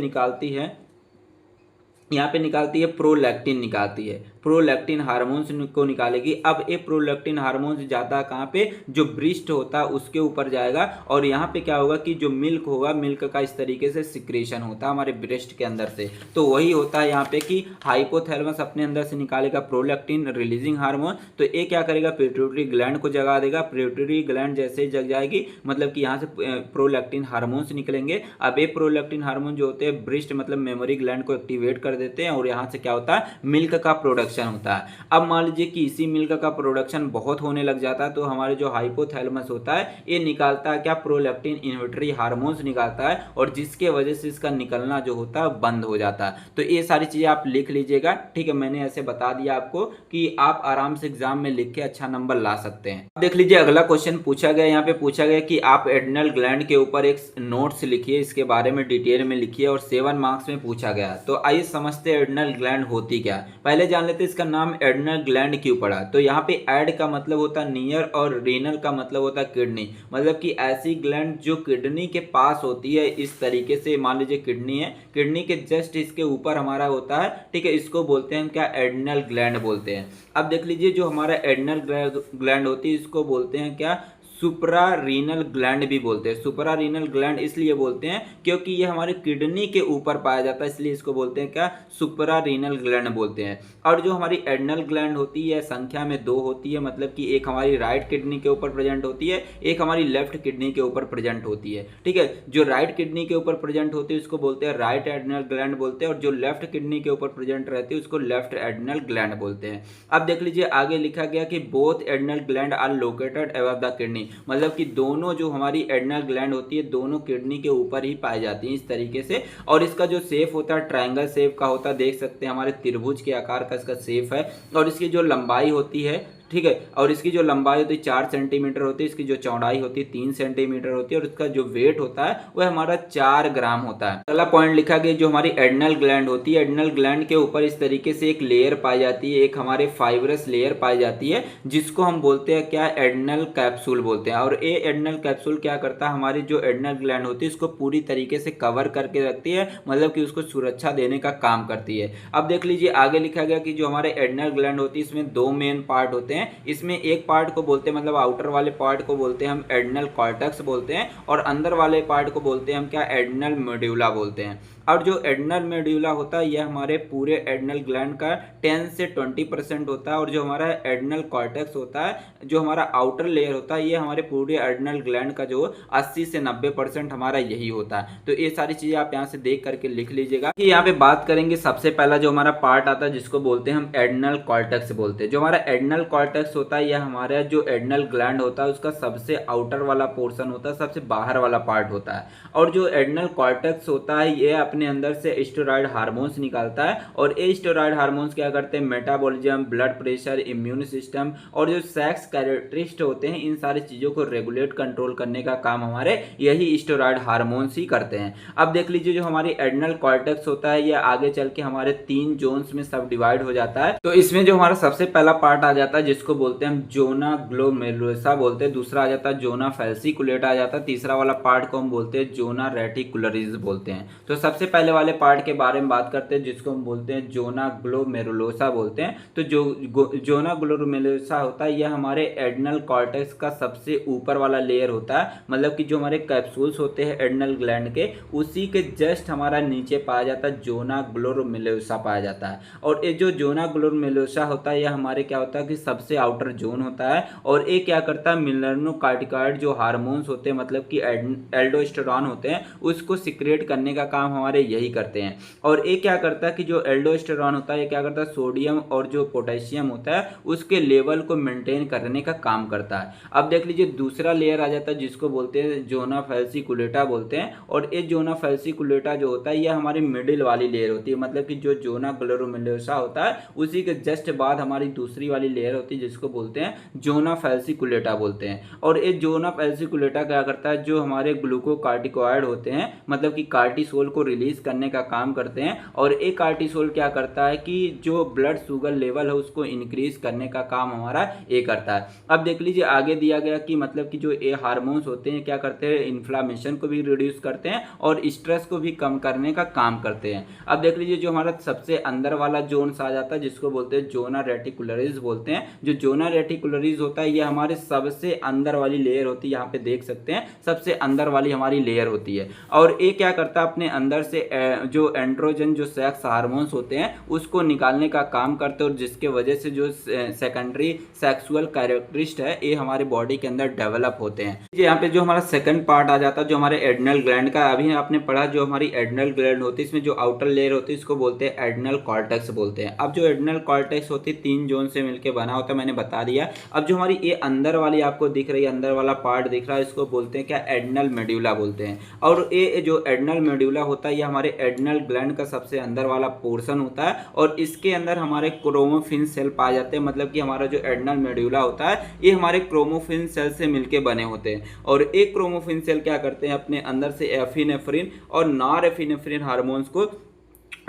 निकालती है प्रोलैक्टिन निकालती है, प्रोलैक्टिन हार्मोन्स को निकालेगी। अब ये प्रोलैक्टिन हार्मोन्स जाता है कहाँ पे, जो ब्रेस्ट होता है उसके ऊपर जाएगा, और यहाँ पे क्या होगा कि जो मिल्क होगा, मिल्क का इस तरीके से सिक्रेशन होता है हमारे ब्रेस्ट के अंदर से। तो वही होता है यहाँ पे कि हाइपोथैलेमस अपने अंदर से निकालेगा प्रोलैक्टिन रिलीजिंग हार्मोन, तो ये क्या करेगा, पिट्यूटरी ग्लैंड को जगा देगा। पिट्यूटरी ग्लैंड जैसे ही जग जाएगी, मतलब कि यहाँ से प्रोलैक्टिन हार्मोन्स निकलेंगे। अब ये प्रोलैक्टिन हार्मोन जो होते हैं ब्रेस्ट मतलब मेमोरी ग्लैंड को एक्टिवेट कर देते हैं, और यहाँ से क्या होता है, मिल्क का प्रोडक्शन होता है। अब मान लीजिए कि इसी मिल्क का प्रोडक्शन बहुत होने लग जाता है, तो हमारे जो हाइपोथैलेमस होता है ये निकालता है क्या, प्रोलैक्टिन इन्हिबिटरी हार्मोन्स निकालता है, और जिसके वजह से इसका निकलना जो होता है बंद हो जाता है। तो ये सारी चीजें आप लिख लीजिएगा, ठीक है। मैंने ऐसे बता दिया आपको कि आप आराम से एग्जाम में लिख के अच्छा नंबर ला सकते हैं। देख लीजिए अगला क्वेश्चन पूछा गया, यहाँ पे पूछा गया कि आप एड्रिनल ग्लैंड के ऊपर एक नोट्स लिखिए, इसके बारे में डिटेल में लिखिए, और 7 मार्क्स में पूछा गया। तो आइए समझते हैं एड्रिनल ग्लैंड होती क्या। पहले जान लेते हैं इसका नाम एड्रिनल ग्लैंड क्यों पड़ा। तो यहाँ पे एड का मतलब होता है नियर, और रीनल का मतलब होता है किडनी, मतलब कि ऐसी ग्लैंड जो किडनी के पास होती है। इस तरीके से मान लीजिए किडनी है, किडनी के जस्ट इसके ऊपर हमारा होता है, ठीक है। इसको बोलते हैं क्या, एड्रिनल ग्लैंड बोलते हैं। अब देख लीजिए जो हमारा एड्रिनल ग्लैंड होती है इसको बोलते हैं क्या, सुप्रारीनल ग्लैंड भी बोलते हैं। सुप्रारीनल ग्लैंड इसलिए बोलते हैं क्योंकि ये हमारे किडनी के ऊपर पाया जाता है, इसलिए इसको बोलते हैं क्या, सुप्रारीनल ग्लैंड बोलते हैं। और जो हमारी एड्रिनल ग्लैंड होती है संख्या में 2 होती है, मतलब कि एक हमारी राइट किडनी के ऊपर प्रेजेंट होती है, एक हमारी लेफ्ट किडनी के ऊपर प्रेजेंट होती है, ठीक है। जो राइट किडनी के ऊपर प्रेजेंट होती है उसको बोलते हैं राइट एड्रिनल ग्लैंड बोलते हैं, और जो लेफ्ट किडनी के ऊपर प्रेजेंट रहती है उसको लेफ्ट एड्रिनल ग्लैंड बोलते हैं। अब देख लीजिए आगे लिखा गया कि both adrenal gland are located above the kidney, मतलब कि दोनों जो हमारी एड्रिनल ग्लैंड होती है दोनों किडनी के ऊपर ही पाई जाती है इस तरीके से। और इसका जो शेप होता है ट्रायंगल शेप का होता है, देख सकते हैं हमारे त्रिभुज के आकार का इसका शेप है। और इसकी जो लंबाई होती है, ठीक है, और इसकी जो लंबाई होती है 4 सेंटीमीटर होती है, इसकी जो चौड़ाई होती है 3 सेंटीमीटर होती है, और इसका जो वेट होता है वह हमारा 4 ग्राम होता है। अगला पॉइंट लिखा गया जो हमारी एड्रिनल ग्लैंड होती है, एड्रिनल ग्लैंड के ऊपर इस तरीके से एक लेयर पाई जाती है, एक हमारे फाइब्रस लेयर पाई जाती है, जिसको हम बोलते हैं क्या, एड्रिनल कैप्सूल बोलते हैं। और ये एड्रिनल कैप्सूल क्या करता है, हमारी जो एड्रिनल ग्लैंड होती है इसको पूरी तरीके से कवर करके रखती है, मतलब कि उसको सुरक्षा देने का काम करती है। अब देख लीजिए आगे लिखा गया कि जो हमारे एड्रिनल ग्लैंड होती है इसमें 2 मेन पार्ट होते हैं। इसमें एक पार्ट को बोलते हैं, मतलब आउटर वाले पार्ट को बोलते हैं हम एड्रिनल कॉर्टेक्स बोलते हैं, और अंदर वाले पार्ट को बोलते हैं हम क्या, एड्रिनल मेडुला बोलते हैं। और जो एड्रिनल मेडुला होता है यह हमारे पूरे एड्रिनल ग्लैंड का 10 से 20% होता है, और जो हमारा एड्रिनल कॉर्टेक्स होता है, जो हमारा आउटर लेयर होता है, ये हमारे पूरे एड्रिनल ग्लैंड का जो 80 से 90% हमारा यही होता है। तो ये सारी चीजें आप यहाँ से देख करके लिख लीजिएगा कि यहाँ पे बात करेंगे। सबसे पहला जो हमारा पार्ट आता है जिसको बोलते हैं हम एड्रिनल कॉर्टेक्स बोलते हैं। जो हमारा एड्रिनल कॉर्टेक्स होता है यह हमारा जो एड्रिनल ग्लैंड होता है उसका सबसे आउटर वाला पोर्शन होता है, सबसे बाहर वाला पार्ट होता है। और जो एड्रिनल कॉर्टेक्स होता है ये अपने अंदर से स्टेरॉइड हार्मोन्स निकालता है, और ये स्टेरॉइड हार्मोन्स क्या करते हैं, metabolism, blood pressure, immune system और जो सेक्स कैरेक्टरिस्टिक होते हैं इन सारी चीजों को रेगुलेट कंट्रोल करने का काम हमारे यही स्टेरॉइड हार्मोन्स ही करते हैं। अब देख लीजिए जो हमारी एड्रिनल कॉर्टेक्स होता है ये आगे चल के हमारे 3 जोन्स में सब डिवाइड हो जाता है। तो इसमें जो हमारा सबसे पहला पार्ट आ जाता है जिसको बोलते हैं हम जोना ग्लोमेरुलोसा बोलते हैं, दूसरा आ जाता है जोना फैल्सिकुलेटा आ जाता है, तीसरा वाला पार्ट को हम बोलते हैं जोना रेटिकुलरिस बोलते हैं। तो सबसे पहले वाले पार्ट के बारे में बात करते हैं जिसको हम बोलते हैं जोना ग्लोमेरुलोसा बोलते हैं। तो जो जोना ग्लोमेरुलोसा होता है यह हमारे एड्रिनल कॉर्टेक्स का सबसे ऊपर वाला लेयर होता है, मतलब कि जो हमारे कैप्सूल्स होते हैं एड्रिनल ग्लैंड के उसी के जस्ट हमारा नीचे पाया जाता है जोना ग्लोमेरुलोसा पाया जाता है। और ये जो जोना ग्लोमेरुलोसा होता है यह हमारे क्या होता है कि सबसे आउटर जोन होता है, और ये क्या करता है मेलानोकार्टिकॉइड जो हार्मोन्स होते हैं मतलब कि एल्डोस्टेरॉन होते हैं उसको सिक्रेट करने का काम हमारे यही करते हैं। और ये क्या करता है कि जो एल्डोस्टेरॉन होता है ये क्या करता है सोडियम और जो पोटेशियम होता है उसके लेवल को मेंटेन करने का काम करता है। अब देख लीजिए दूसरा लेयर आ जाता है जिसको बोलते हैं जोना फैल्सिकुलेटा बोलते हैं, और ये जोना फैल्सिकुलेटा जो होता है यह हमारी मिडिल वाली लेयर होती है, मतलब कि जो जोना ग्लोमेरुलोसा होता है उसी के जस्ट बाद हमारी दूसरी वाली लेयर होती होती है जिसको बोलते हैं जोना फैल्सिकुलेटा बोलते हैं। और ये जोना फैल्सिकुलेटा क्या करता है, जो हमारे ग्लूकोकार्टिकॉइड होते हैं मतलब कि कार्टिसोल को रिलीज करने का काम करते हैं। और एक कार्टिसोल क्या करता है कि जो ब्लड शुगर लेवल है उसको इंक्रीज करने का काम हमारा ये करता है। अब देख लीजिए आगे दिया गया कि मतलब कि जो ये हार्मोन्स होते हैं क्या करते हैं, इन्फ्लामेशन को भी रिड्यूस करते हैं और स्ट्रेस को भी कम करने का काम करते हैं। अब देख लीजिए जो हमारा सबसे अंदर वाला जोन आ जाता है जिसको बोलते हैं जोना रेटिकुलरिस बोलते हैं। जो जोना रेटिकुलरिस होता है ये हमारे सबसे अंदर वाली लेयर होती है, यहाँ पे देख सकते हैं सबसे अंदर वाली हमारी लेयर होती है। और ये क्या करता है, अपने अंदर से जो एंड्रोजन जो सेक्स हार्मोन्स होते हैं उसको निकालने का काम करते हैं, और जिसके वजह से जो सेकेंडरी सेक्सुअल कैरेक्टरिस्ट है ये हमारे बॉडी के अंदर डेवलप होते हैं। यहाँ पे जो हमारा सेकंड पार्ट आ जाता है जो हमारे एड्रिनल ग्लैंड का, अभी आपने पढ़ा जो हमारी एड्रिनल ग्लैंड होती है इसमें जो आउटर लेयर होती है इसको बोलते हैं एड्रिनल कॉर्टेक्स बोलते हैं। अब जो एड्रिनल कॉर्टेक्स होती है 3 जोन से मिलकर बना होता है, मैंने बता दिया। अब जो हमारी ये अंदर वाली आपको दिख रही है, अंदर वाला पार्ट दिख रहा है, इसको बोलते हैं क्या, एड्रिनल मेड्यूला बोलते हैं। और ये जो एड्रिनल मेड्यूला होता है ये हमारे एड्रिनल ग्लैंड का सबसे अंदर वाला पोर्शन होता है, और इसके अंदर हमारे क्रोमोफिन सेल पाए जाते हैं। मतलब कि हमारा जो एड्रिनल मेड्यूला होता है ये हमारे क्रोमोफिन सेल से मिलके बने होते हैं। और एक क्रोमोफिन सेल क्या करते हैं, अपने अंदर से एफिनेफ्रिन और नॉरएफिनेफ्रिन हार्मोन्स को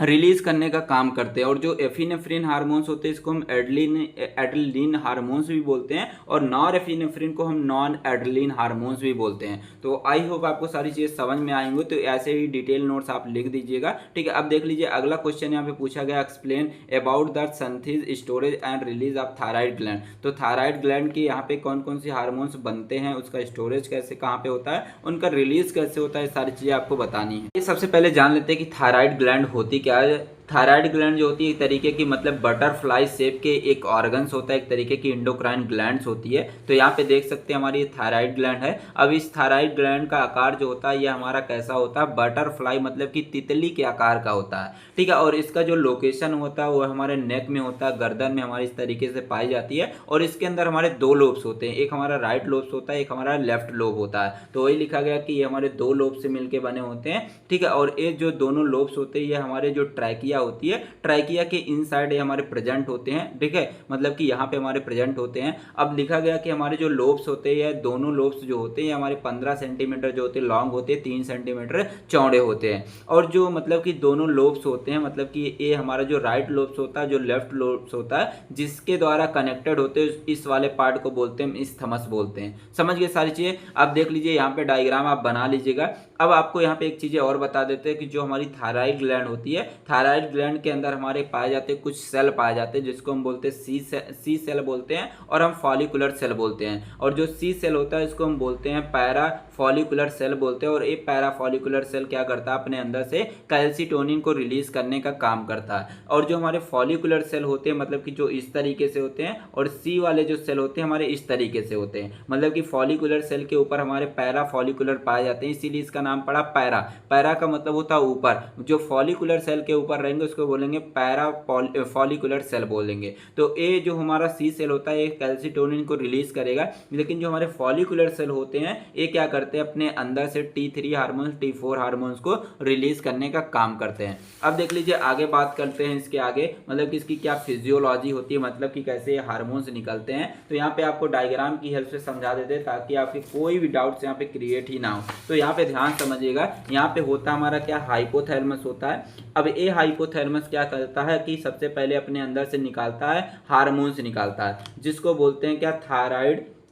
रिलीज करने का काम करते हैं। और जो एफिनेफ्रिन हार्मोन्स होते हैं इसको हम एड्रेनलिन हार्मोन्स भी बोलते हैं, और नॉरएफिनेफ्रिन को हम नॉन एड्रेनलिन हार्मोन्स भी बोलते हैं। तो आई होप आपको सारी चीज़ समझ में आएंगे, तो ऐसे ही डिटेल नोट्स आप लिख दीजिएगा, ठीक है। अब देख लीजिए अगला क्वेश्चन यहाँ पे पूछा गया, explain about the synthesis, storage and release of thyroid gland. तो थायराइड ग्लैंड की यहाँ पे कौन कौन सी हार्मोन्स बनते हैं, उसका स्टोरेज कैसे कहाँ पे होता है, उनका रिलीज कैसे होता है, सारी चीज़ें आपको बतानी है। ये सबसे पहले जान लेते हैं कि थायराइड ग्लैंड होती क्या है। थायराइड ग्लैंड जो होती है एक तरीके की मतलब बटरफ्लाई शेप के एक ऑर्गन्स होता है, एक तरीके की इंडोक्राइन ग्लैंड्स होती है। तो यहाँ पे देख सकते हैं हमारी ये थायराइड ग्लैंड है। अब इस थायराइड ग्लैंड का आकार जो होता है ये हमारा कैसा होता है, बटरफ्लाई मतलब कि तितली के आकार का होता है, ठीक है। और इसका जो लोकेशन होता है वो हमारे नेक में होता है, गर्दन में हमारी इस तरीके से पाई जाती है। और इसके अंदर हमारे 2 लोब्स होते हैं, एक हमारा राइट लोब्स होता है, एक हमारा लेफ्ट लोब होता है। तो वही लिखा गया कि ये हमारे 2 लोब से मिलकर बने होते हैं, ठीक है। और ये जो दोनों लोब्स होते हैं ये हमारे जो ट्रैकिया होती है, ट्रैकिया के इनसाइड ये हमारे प्रेजेंट होते हैं, ठीक है। मतलब कि यहाँ पे हमारे प्रेजेंट होते हैं। अब लिखा गया कि हमारे जो लोब्स होते हैं, ये दोनों लोब्स जो होते हैं हमारे 15 सेंटीमीटर जो होते हैं लॉन्ग होते हैं, 3 सेंटीमीटर चौड़े होते हैं। और जो मतलब कि दोनों लोब्स होते हैं, मतलब कि ये हमारा जो राइट लोब्स होता है, जो लेफ्ट लोब्स होता है, जिसके द्वारा कनेक्टेड होते हैं, इस वाले पार्ट को बोलते हैं इस्थमस बोलते हैं। समझ गए सारी चीजें। अब देख लीजिए यहाँ पे डायग्राम आप बना लीजिएगा। अब आपको यहाँ पे एक चीजें और बता देते हैं कि जो हमारी थायराइड ग्लैंड होती है, थायराइड ग्लैंड के अंदर हमारे पाए जाते हैं कुछ सेल पाए जाते हैं जिसको हम बोलते हैं सी सेल बोलते हैं, और हम फॉलिकुलर सेल बोलते हैं। और जो सी सेल होता है इसको हम बोलते हैं पैरा फॉलिकुलर सेल बोलते हैं। और ये पैरा फॉलिकुलर सेल क्या करता है, अपने अंदर से कैल्सिटोनिन को रिलीज करने का काम करता है। और जो हमारे फॉलिकुलर सेल होते हैं मतलब कि जो इस तरीके से होते हैं, और सी वाले जो सेल होते हैं हमारे इस तरीके से होते हैं। मतलब कि फॉलिकुलर सेल के ऊपर हमारे पैरा फॉलिकुलर पाए जाते हैं, इसीलिए इसका नाम पड़ा पैरा। पैरा का मतलब होता है ऊपर, जो फॉलिकुलर सेल के ऊपर रहेंगे उसको बोलेंगे पैरा फॉलिकुलर सेल बोलेंगे। तो ये जो हमारा सी सेल होता है ये कैल्सिटोनिन को रिलीज करेगा, लेकिन जो हमारे फॉलिकुलर सेल होते हैं ये क्या करते हैं, अपने अंदर से T3 हार्मोन्स T4 हार्मोन्स को रिलीज करने का काम करते हैं। अब देख लीजिए आगे बात करते हैं इसके आगे, मतलब कि इसकी क्या फिजियोलॉजी होती है, मतलब कि कैसे हार्मोन्स निकलते हैं। तो यहाँ पे आपको डायग्राम की हेल्प से समझा देते हैं ताकि आपके कोई भी डाउट्स यहाँ पे क्रिएट ही ना हो। तो यहाँ पे ध्यान समझिएगा, यहाँ पे होता हमारा क्या, हाइपोथैलेमस होता है। अब ये हाइपोथैलेमस क्या करता है कि सबसे पहले अपने अंदर से निकालता है हार्मोन्स निकालता है, जिसको बोलते हैं क्या,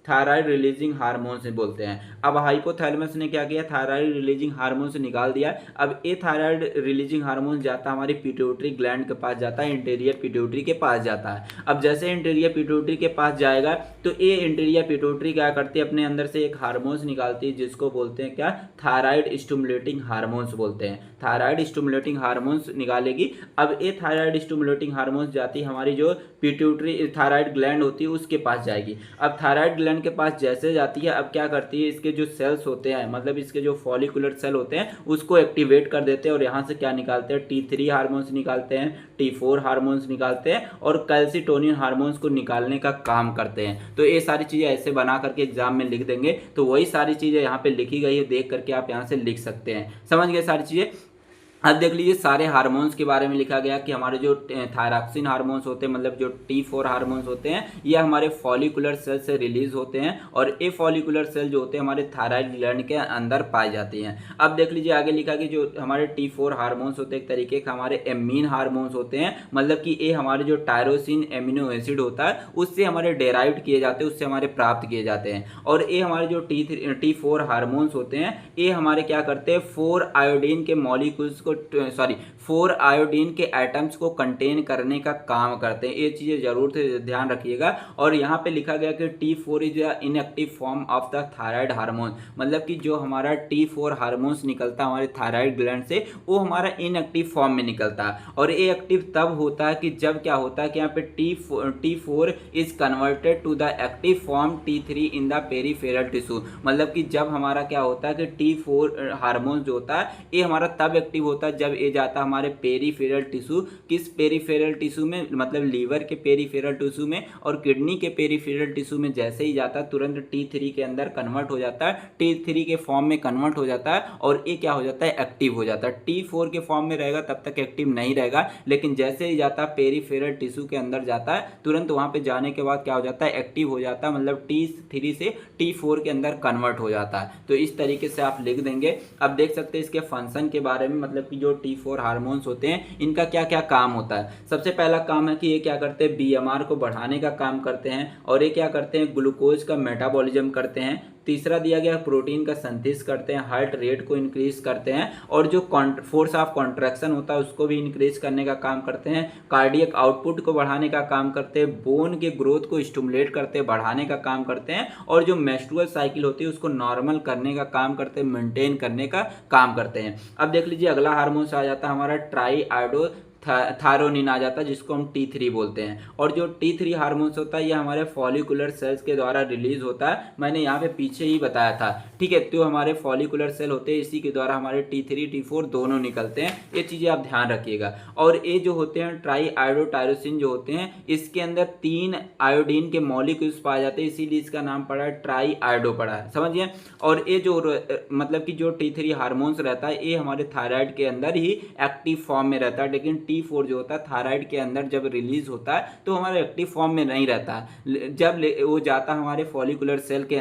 थायराइड रिलीजिंग हार्मोन्स बोलते हैं। अब हाइपोथैलेमस ने क्या किया, थायराइड रिलीजिंग हार्मोन्स निकाल दिया। अब ये थायराइड रिलीजिंग हार्मोन जाता है हमारी पिट्यूटरी ग्लैंड के पास जाता है, इंटीरियर पिट्यूटरी के पास जाता है। अब जैसे इंटीरियर पिट्यूटरी के पास जाएगा तो ये इंटीरियर पिट्यूटरी क्या करती है, अपने अंदर से एक हार्मोन्स निकालती है जिसको बोलते हैं क्या, थायराइड स्टिमुलेटिंग हार्मोन्स बोलते हैं। थायराइड स्टिमुलेटिंग हार्मोन्स निकालेगी। अब ये थायराइड स्टिमुलेटिंग हार्मोन्स जाती है हमारी जो पिट्यूटरी थायराइड ग्लैंड होती है उसके पास जाएगी। अब थायराइड ग्लैंड के पास जैसे जाती है, अब क्या करती है, इसके जो सेल्स होते हैं मतलब इसके जो फॉलिकुलर सेल होते हैं उसको एक्टिवेट कर देते हैं, और यहाँ से क्या निकालते हैं, T3 हार्मोन्स निकालते हैं, T4 हार्मोन्स निकालते हैं, और कैल्सिटोनिन हार्मोन्स को निकालने का काम करते हैं। तो ये सारी चीज़ें ऐसे बना करके एग्जाम में लिख देंगे, तो वही सारी चीज़ें यहाँ पे लिखी गई है, देख करके आप यहाँ से लिख सकते हैं। समझ गए सारी चीज़ें। अब देख लीजिए सारे हार्मोन्स के बारे में लिखा गया कि हमारे जो थायरॉक्सिन हार्मोन्स होते हैं, मतलब जो T4 हार्मोन्स होते हैं, ये हमारे फॉलिकुलर सेल से रिलीज होते हैं और ए फॉलिकुलर सेल जो होते हैं हमारे थायराइड ग्लैंड के अंदर पाई जाती हैं। अब देख लीजिए आगे लिखा कि जो हमारे T4 हार्मोन्स होते हैं एक तरीके का हमारे एमीन हार्मोन्स होते हैं, मतलब कि ये हमारे जो टायरोसिन एमिनो एसिड होता है उससे हमारे डेराइव किए जाते हैं, उससे हमारे प्राप्त किए जाते हैं। और ये हमारे जो T4 हार्मोन्स होते हैं ये हमारे क्या करते हैं 4 आयोडीन के मॉलिक्यूल्स को 4 आयोडीन के एटम्स को कंटेन करने का काम करते हैं। ये चीज़ें जरूर से ध्यान रखिएगा। और यहाँ पे लिखा गया कि T4 is inactive form of the thyroid hormone, मतलब कि जो हमारा T4 हार्मोन्स निकलता है हमारे थायराइड ग्लैंड से वो हमारा इनएक्टिव फॉर्म में निकलता है। और ये एक्टिव तब होता है कि जब क्या होता है कि यहाँ पे T4 is converted to the active form T3 in the peripheral tissue, मतलब कि जब हमारा क्या होता है कि T4 हार्मोन जो होता है ये हमारा तब एक्टिव होता है जब ये जाता है हमारे पेरीफेरल टिश्यू। किस पेरीफेरल टिश्यू में, मतलब लीवर के पेरीफेरल टिश्यू में और किडनी के पेरीफेरल टिश्यू में जैसे ही जाता है तुरंत T3 के अंदर कन्वर्ट हो जाता है, T3 के फॉर्म में कन्वर्ट हो जाता है और ये क्या हो जाता है एक्टिव हो जाता है। T4 के फॉर्म में रहेगा तब तक एक्टिव नहीं रहेगा, लेकिन जैसे ही जाता है पेरीफेरल टिश्यू के अंदर जाता है तुरंत वहां पे जाने के बाद क्या हो जाता है एक्टिव हो जाता है, मतलब T3 से T4 के अंदर कन्वर्ट हो जाता है। तो इस तरीके से आप लिख देंगे। अब देख सकते हैं इसके फंक्शन के बारे में, मतलब कि जो T4 हार्मोन्स होते हैं इनका क्या क्या काम होता है। सबसे पहला काम है कि ये क्या करते हैं बीएमआर को बढ़ाने का काम करते हैं और ये क्या करते हैं ग्लूकोज का मेटाबॉलिज्म करते हैं। तीसरा दिया गया प्रोटीन का सिंथेसिस करते हैं, हार्ट रेट को इंक्रीज करते हैं और जो फोर्स ऑफ कॉन्ट्रैक्शन होता है उसको भी इंक्रीज करने का काम करते हैं, कार्डियक आउटपुट को बढ़ाने का काम करते हैं, बोन के ग्रोथ को स्टिमुलेट करते हैं, बढ़ाने का काम करते हैं और जो मेंस्ट्रुअल साइकिल होती है उसको नॉर्मल करने का काम करते हैं, मेंटेन करने का काम करते हैं। अब देख लीजिए अगला हार्मोन आ जाता है हमारा ट्राई आयोडो थायरोनिन आ जाता है जिसको हम T3 बोलते हैं। और जो T3 हार्मोन्स होता है ये हमारे फॉलिकुलर सेल्स के द्वारा रिलीज होता है, मैंने यहाँ पे पीछे ही बताया था, ठीक है। तो हमारे फॉलिकुलर सेल होते हैं इसी के द्वारा हमारे T3 T4 दोनों निकलते हैं, ये चीज़ें आप ध्यान रखिएगा। और ये जो होते हैं ट्राई आयोडोटायरोसिन जो होते हैं इसके अंदर 3 आयोडीन के मॉलिक्यूल्स पाए जाते हैं, इसीलिए इसका नाम पड़ा है ट्राई आयोडो पड़ा है, समझिए। और ये जो मतलब कि जो T3 हार्मोन्स रहता है ये हमारे थायराइड के अंदर ही एक्टिव फॉर्म में रहता है, लेकिन T4 जो होता है थायराइड के अंदर जब रिलीज होता है तो हमारे एक्टिव फॉर्म में नहीं रहता है। जब वो जाता है हमारे फॉलिकुलर सेल के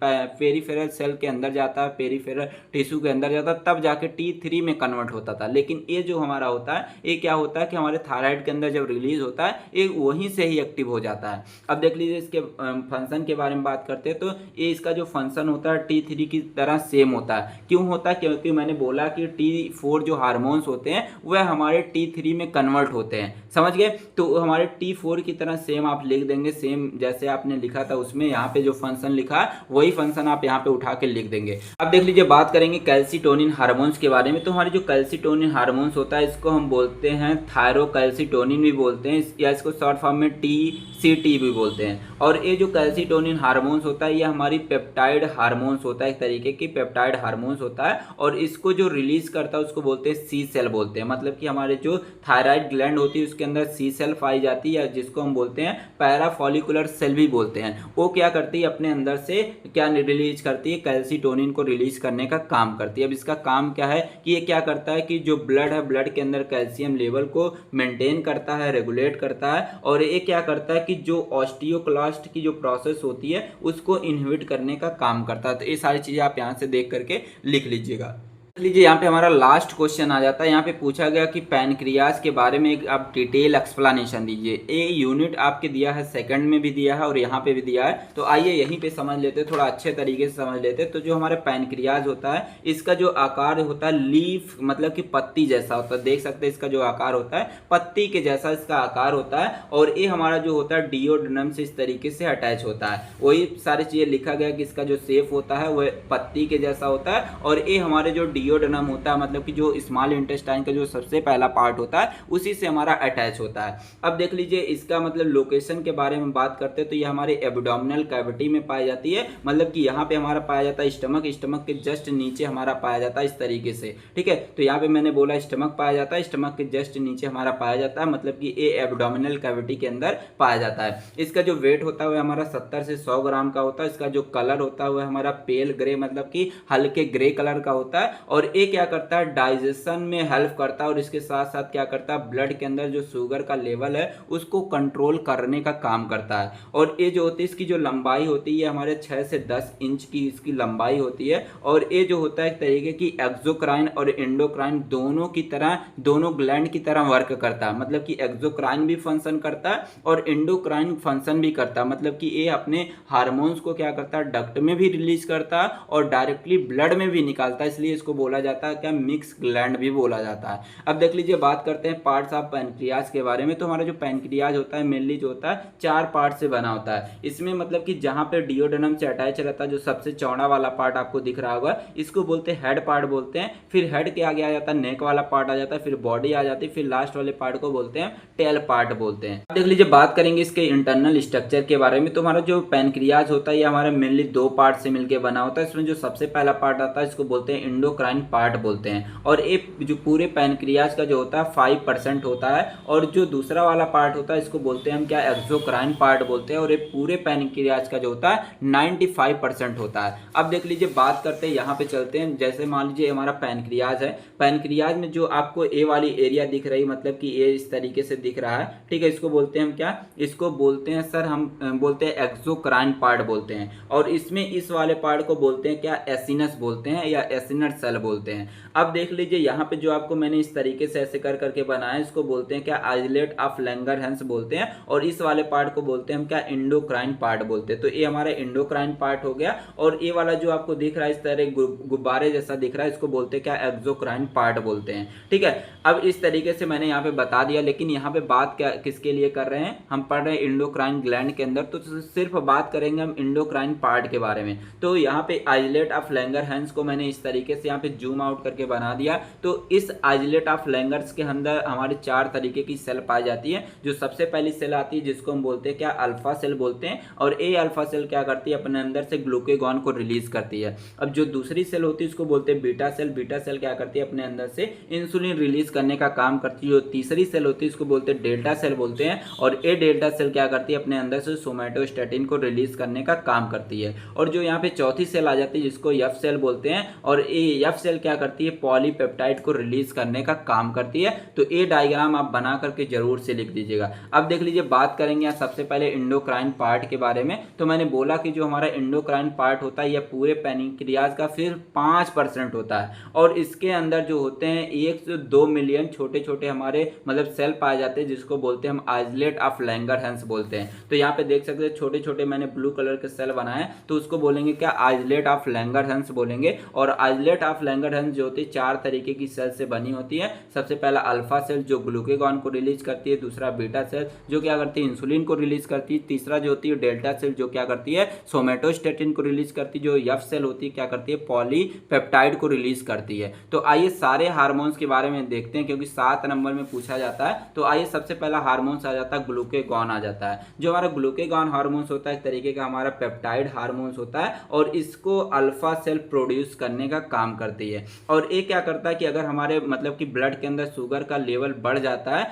पेरीफेरल सेल के अंदर जाता है, पेरीफेरल टिश्यू के अंदर जाता है, तब जाके T3 में कन्वर्ट होता था। लेकिन ये जो हमारा होता है ये क्या होता है कि हमारे थायराइड के अंदर जब रिलीज होता है ये वहीं से ही एक्टिव हो जाता है। अब देख लीजिए इसके फंक्शन के बारे में बात करते हैं तो ये इसका जो फंक्शन होता है T3 की तरह सेम होता है। क्यों होता है? क्योंकि मैंने बोला कि T4 जो हार्मोन्स होते हैं वह हमारे T3 में कन्वर्ट होते हैं, समझ गए। तो हमारे T4 की तरह सेम आप लिख देंगे, सेम जैसे आपने लिखा था उसमें यहाँ पे जो फंक्शन लिखा वही फंक्शन आप यहाँ पे उठा के लिख देंगे। अब देख लीजिए बात करेंगे कैल्सिटोनिन हार्मोन्स के बारे में। तो हमारे जो कैल्सिटोनिन हार्मोन्स होता है इसको हम बोलते हैं थायरोकैल्सिटोनिन भी बोलते हैं, या इसको शॉर्ट फॉर्म में TCT भी बोलते हैं। और ये जो कैल्सिटोनिन हार्मोन्स होता है ये हमारी पेप्टाइड हार्मोन्स होता है, एक तरीके की पेप्टाइड हार्मोन्स होता है। और इसको जो रिलीज करता है उसको बोलते हैं सी सेल बोलते हैं, मतलब कि हमारे जो थायराइड ग्लैंड होती है उसके अंदर सी सेल पाई जाती है, जिसको हम बोलते हैं पैराफॉलिकुलर सेल भी बोलते हैं। वो क्या करती है अपने अंदर से क्या रिलीज करती है, कैल्सिटोनिन को रिलीज करने का काम करती है। अब इसका काम क्या है कि ये क्या करता है कि जो ब्लड है ब्लड के अंदर कैल्शियम लेवल को मेंटेन करता है, रेगुलेट करता है। और ये क्या करता है कि जो ऑस्टियोक्लास्ट की जो प्रोसेस होती है उसको इनहिबिट करने का काम करता है। तो ये सारी चीजें आप यहाँ से देख करके लिख लीजिएगा। लीजिए यहाँ पे हमारा लास्ट क्वेश्चन आ जाता है। यहाँ पे पूछा गया कि पैनक्रियाज के बारे में एक आप डिटेल एक्सप्लेनेशन दीजिए। ये यूनिट आपके दिया है, सेकंड में भी दिया है और यहाँ पे भी दिया है। तो आइए यहीं पे समझ लेते, थोड़ा अच्छे तरीके से समझ लेते। तो जो हमारे पैनक्रियाज होता है इसका जो आकार होता है लीफ, मतलब कि पत्ती जैसा होता है, देख सकते हैं इसका जो आकार होता है पत्ती के जैसा इसका आकार होता है। और ये हमारा जो होता है डिओडेनम से इस तरीके से अटैच होता है। वही सारी चीजें लिखा गया कि इसका जो शेप होता है वह पत्ती के जैसा होता है। और ये हमारे जो डिओडेनम होता है, मतलब कि जो स्मॉल इंटेस्टाइन का जो सबसे पहला पार्ट होता है उसी से हमारा अटैच होता है। अब देख लीजिए इसका मतलब लोकेशन के बारे में बात करते हैं तो ये हमारे एब्डोमिनल कैविटी में पाई जाती है, मतलब कि यहाँ पे हमारा पाया जाता है स्टमक, स्टमक के जस्ट नीचे हमारा पाया जाता है इस तरीके से, ठीक है। तो यहाँ पे मैंने बोला स्टमक पाया जाता है, स्टमक के जस्ट नीचे हमारा पाया जाता है, मतलब कि ये एब्डोमिनल कैविटी के अंदर पाया जाता है। इसका जो वेट होता है वह हमारा 70 से 100 ग्राम का होता है। इसका जो कलर होता है वह हमारा पेल ग्रे, मतलब कि हल्के ग्रे कलर का होता है। और ये क्या करता है, डाइजेशन में हेल्प करता है और इसके साथ साथ क्या करता है, ब्लड के अंदर जो शुगर का लेवल है उसको कंट्रोल करने का काम करता है। और ये जो होती है इसकी जो लंबाई होती है हमारे 6 से 10 इंच की इसकी लंबाई होती है। और ये जो होता है एक तरीके की एक्सोक्राइन और एंडोक्राइन दोनों की तरह, दोनों ग्लैंड की तरह वर्क करता है। मतलब कि एक्सोक्राइन भी फंक्शन करता है और एंडोक्राइन फंक्शन भी करता है। मतलब कि ये अपने हार्मोन्स को क्या करता है, डक्ट में भी रिलीज करता है और डायरेक्टली ब्लड में भी निकालता है, इसलिए इसको बोला जाता है क्या, मिक्स ग्लैंड भी बोला जाता है। अब देख लीजिए, बात करते हैं पार्ट्स ऑफ पैनक्रियाज के बारे में। तो हमारा जो पैनक्रियाज होता है मेनली जो होता है 4 पार्ट से बना होता है। इसमें मतलब कि जहां पे डिओडेनम से अटैच रहता है, जो सबसे चौड़ा वाला पार्ट आपको दिख रहा होगा, इसको बोलते हैं हेड पार्ट बोलते हैं। फिर हेड के आगे आ जाता है नेक वाला पार्ट आ जाता है, फिर बॉडी आ जाती है, फिर लास्ट वाले पार्ट को बोलते हैं टेल पार्ट बोलते हैं। अब देख लीजिए, बात करेंगे इसके इंटरनल स्ट्रक्चर के बारे में। तो हमारा जो पैनक्रियाज होता है ये हमारा मेनली 2 पार्ट से मिलकर बना होता है। इसमें जो सबसे पहला पार्ट आता है इसको बोलते हैं एंडोक्राइन पार्ट बोलते हैं। और ये जो पूरे पैनक्रियाज का जो होता है 5% होता है। और जो दूसरा वाला पार्ट होता है इसको बोलते हैं हम क्या, एक्सोक्राइन पार्ट बोलते हैं। और ये पूरे पैनक्रियाज का जो होता है 95% होता है। अब देख लीजिए, बात करते हैं, यहाँ पे चलते हैं। जैसे मान लीजिए हमारा पैनक्रियाज है, पैनक्रियाज में जो आपको ए वाली एरिया दिख रही, मतलब कि ए इस तरीके से दिख रहा है, ठीक है, इसको बोलते हैं हम क्या, इसको बोलते हैं सर, हम बोलते हैं एक्सोक्राइन पार्ट बोलते हैं। और इसमें इस वाले पार्ट को बोलते हैं क्या, एसिनस बोलते हैं या एसिनट सेल बोलते हैं। अब देख लीजिए, यहाँ पे जो आपको मैंने इस तरीके से ऐसे कर करके बनाया है, इसको बोलते हैं क्या, आइसलेट ऑफ लैंगरहैंस बोलते हैं। और इस वाले पार्ट को बोलते हैं हम क्या, एंडोक्राइन पार्ट बोलते हैं। तो ये हमारा एंडोक्राइन पार्ट हो गया। और ये वाला जो आपको दिख रहा है इस तरह गुब्बारे जैसा दिख रहा है, इसको बोलते हैं क्या, एक्सोक्राइन पार्ट बोलते हैं। ठीक है, अब इस तरीके से मैंने यहाँ पे बता दिया। लेकिन यहाँ पे बात क्या किसके लिए कर रहे हैं, हम पढ़ रहे हैं एंडोक्राइन ग्लैंड के अंदर, तो सिर्फ बात करेंगे हम एंडोक्राइन पार्ट के बारे में। तो यहाँ पे आइसलेट ऑफ लैंगरहैंस को मैंने इस तरीके से यहाँ पे जूम आउट करके बना दिया। तो इस आइसलेट ऑफ लैंगर्स के अंदर हमारे 4 तरीके की सेल पाई जाती है। जो सबसे पहली सेल आती है जिसको हम बोलते हैं क्या, अल्फा सेल बोलते हैं। और ये अल्फा सेल क्या करती है, अपने अंदर से ग्लूकेगॉन को रिलीज करती है। अब जो दूसरी सेल होती है उसको बोलते हैं बीटा सेल। बीटा सेल क्या करती है, अपने अंदर से इंसुलिन रिलीज करने का काम करती है। जो तीसरी सेल होती है उसको बोलते हैं डेल्टा सेल बोलते हैं। और ये डेल्टा सेल क्या करती है, अपने अंदर से सोमैटोस्टैटिन को रिलीज करने का काम करती है। और जो यहाँ पे चौथी सेल आ जाती है जिसको एफ सेल बोलते हैं। और ये एफ सेल क्या करती है, पॉलीपेप्टाइड को रिलीज करने का काम करती है। तो ये डायग्राम आप बना करके जरूर से लिख दीजिएगा। अब देख लीजिए, बात करेंगे सबसे पहले एंडोक्राइन पार्ट के बारे में। तो मैंने बोला कि जो हमारा एंडोक्राइन पार्ट होता है यह पूरे पैनक्रियाज का सिर्फ 5% होता है। और इसके अंदर जो होते हैं 1 से 2 मिलियन छोटे छोटे हमारे मतलब सेल पाए जाते हैं, जिसको बोलते हैं हम आइसलेट ऑफ लैंगरहैंस बोलते हैं। तो यहाँ पे देख सकते हैं छोटे छोटे मैंने ब्लू कलर के सेल बनाए, तो उसको बोलेंगे क्या, आइसलेट ऑफ लैंगरहैंस बोलेंगे। और आइसलेट ऑफ लैंगरहैंस जो होती है 4 तरीके की सेल से बनी होती है। सबसे पहला अल्फा सेल जो ग्लूकेगॉन को रिलीज करती है, दूसरा बीटा सेल जो क्या करती है, इंसुलिन को रिलीज करती है, तीसरा जो होती है डेल्टा सेल जो क्या करती है, सोमैटोस्टैटिन को रिलीज करती है, जो एफ सेल होती है क्या करती है, पॉलीपेप्टाइड को रिलीज करती है। तो आइए सारे हार्मोन्स के बारे में देखते हैं, क्योंकि 7 नंबर में पूछा जाता है। तो आइए सबसे पहला हार्मोन्स आ जाता है ग्लूकेगॉन आ जाता है। जो हमारा ग्लूकेगॉन हार्मोन्स होता है एक तरीके का हमारा पेप्टाइड हार्मोन्स होता है। और इसको अल्फा सेल प्रोड्यूस करने का काम करती है। और ये क्या करता है कि अगर हमारे मतलब कि ब्लड के अंदर शुगर का लेवल बढ़ जाता है,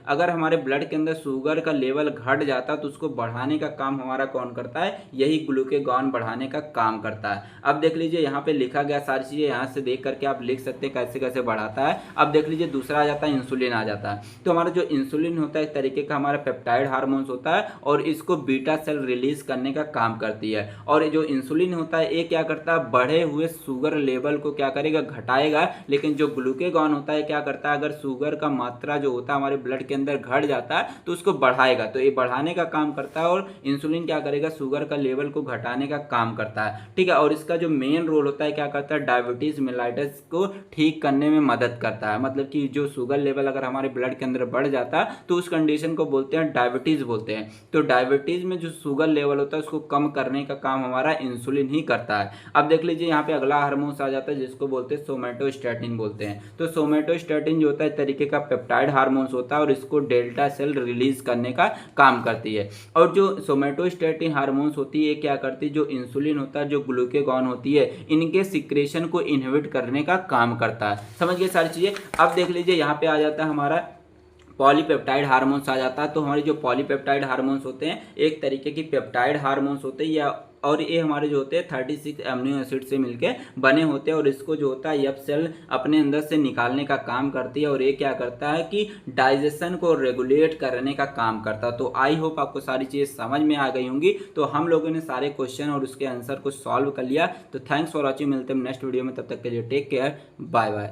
अगर हमारे ब्लड के अंदर शुगर का लेवल घट जाता है तो उसको बढ़ाने का काम हमारा कौन करता है, यही ग्लूकेगॉन बढ़ाने का काम करता है। अब देख लीजिए यहाँ पे लिखा गया सारी चीजें, यहाँ से देख करके आप लिख सकते हैं कैसे कैसे बढ़ाता है। अब देख लीजिए दूसरा आ जाता है इंसुलिन आ जाता है। तो हमारा जो इंसुलिन होता है एक तरीके का हमारा पेप्टाइड हार्मोन्स होता है और इसको बीटा सेल रिलीज करने का काम करती है। और जो इंसुलिन होता है ये क्या करता है, बढ़े हुए शुगर लेवल को क्या करेगा, घटाएगा। लेकिन जो ग्लूकेगॉन होता है क्या करता है, अगर शुगर का मात्रा जो होता है हमारे ब्लड के अंदर घट जाता है तो उसको बढ़ाएगा। तो ये बढ़ाने का काम करता है। और इंसुलिन क्या करेगा, शुगर का लेवल को घटाने का काम करता है। ठीक है, और इसका जो मेन रोल होता है क्या करता है, डायबिटीज मेलाइटस को ठीक करने में मदद करता है। मतलब कि जो शुगर लेवल अगर हमारे ब्लड के अंदर बढ़ जाता है तो उस कंडीशन को बोलते हैं डायबिटीज बोलते हैं। तो डायबिटीज में जो शुगर लेवल होता है उसको कम करने का काम हमारा इंसुलिन ही करता है। अब देख लीजिए यहाँ पे अगला हार्मोन आ जाता है जिसको बोलते हैं सोमैटोस्टैटिन बोलते हैं। तो सोमैटोस्टैटिन जो होता है तरीके का पेप्टाइड हार्मोन होता है और इसको डेल्टा सेल रिलीज करने का काम करती है। और जो सोमैटोस्टैटिन हार्मोन्स होती है क्या करती है, जो इंसुलिन होता है, जो ग्लूकेगॉन होती है, इनके सिक्रेशन को इनहिबिट करने का काम करता है। समझ गए सारी चीजें। अब देख लीजिए यहाँ पे आ जाता है हमारा पॉलीपेप्टाइड हार्मोन्स आ जाता है। तो हमारे जो पॉलीपेप्टाइड हार्मोन्स होते हैं एक तरीके की पेप्टाइड हार्मोन्स होते हैं या और ये हमारे जो होते हैं 36 एमिनो एसिड से मिलके बने होते हैं और इसको जो होता है यप सेल अपने अंदर से निकालने का काम करती है और ये क्या करता है कि डाइजेशन को रेगुलेट करने का काम करता है। तो आई होप आपको सारी चीज़ें समझ में आ गई होंगी। तो हम लोगों ने सारे क्वेश्चन और उसके आंसर को सॉल्व कर लिया। तो थैंक्स फॉर वॉचिंग, मिलते हैं नेक्स्ट वीडियो में, तब तक के लिए टेक केयर, बाय बाय।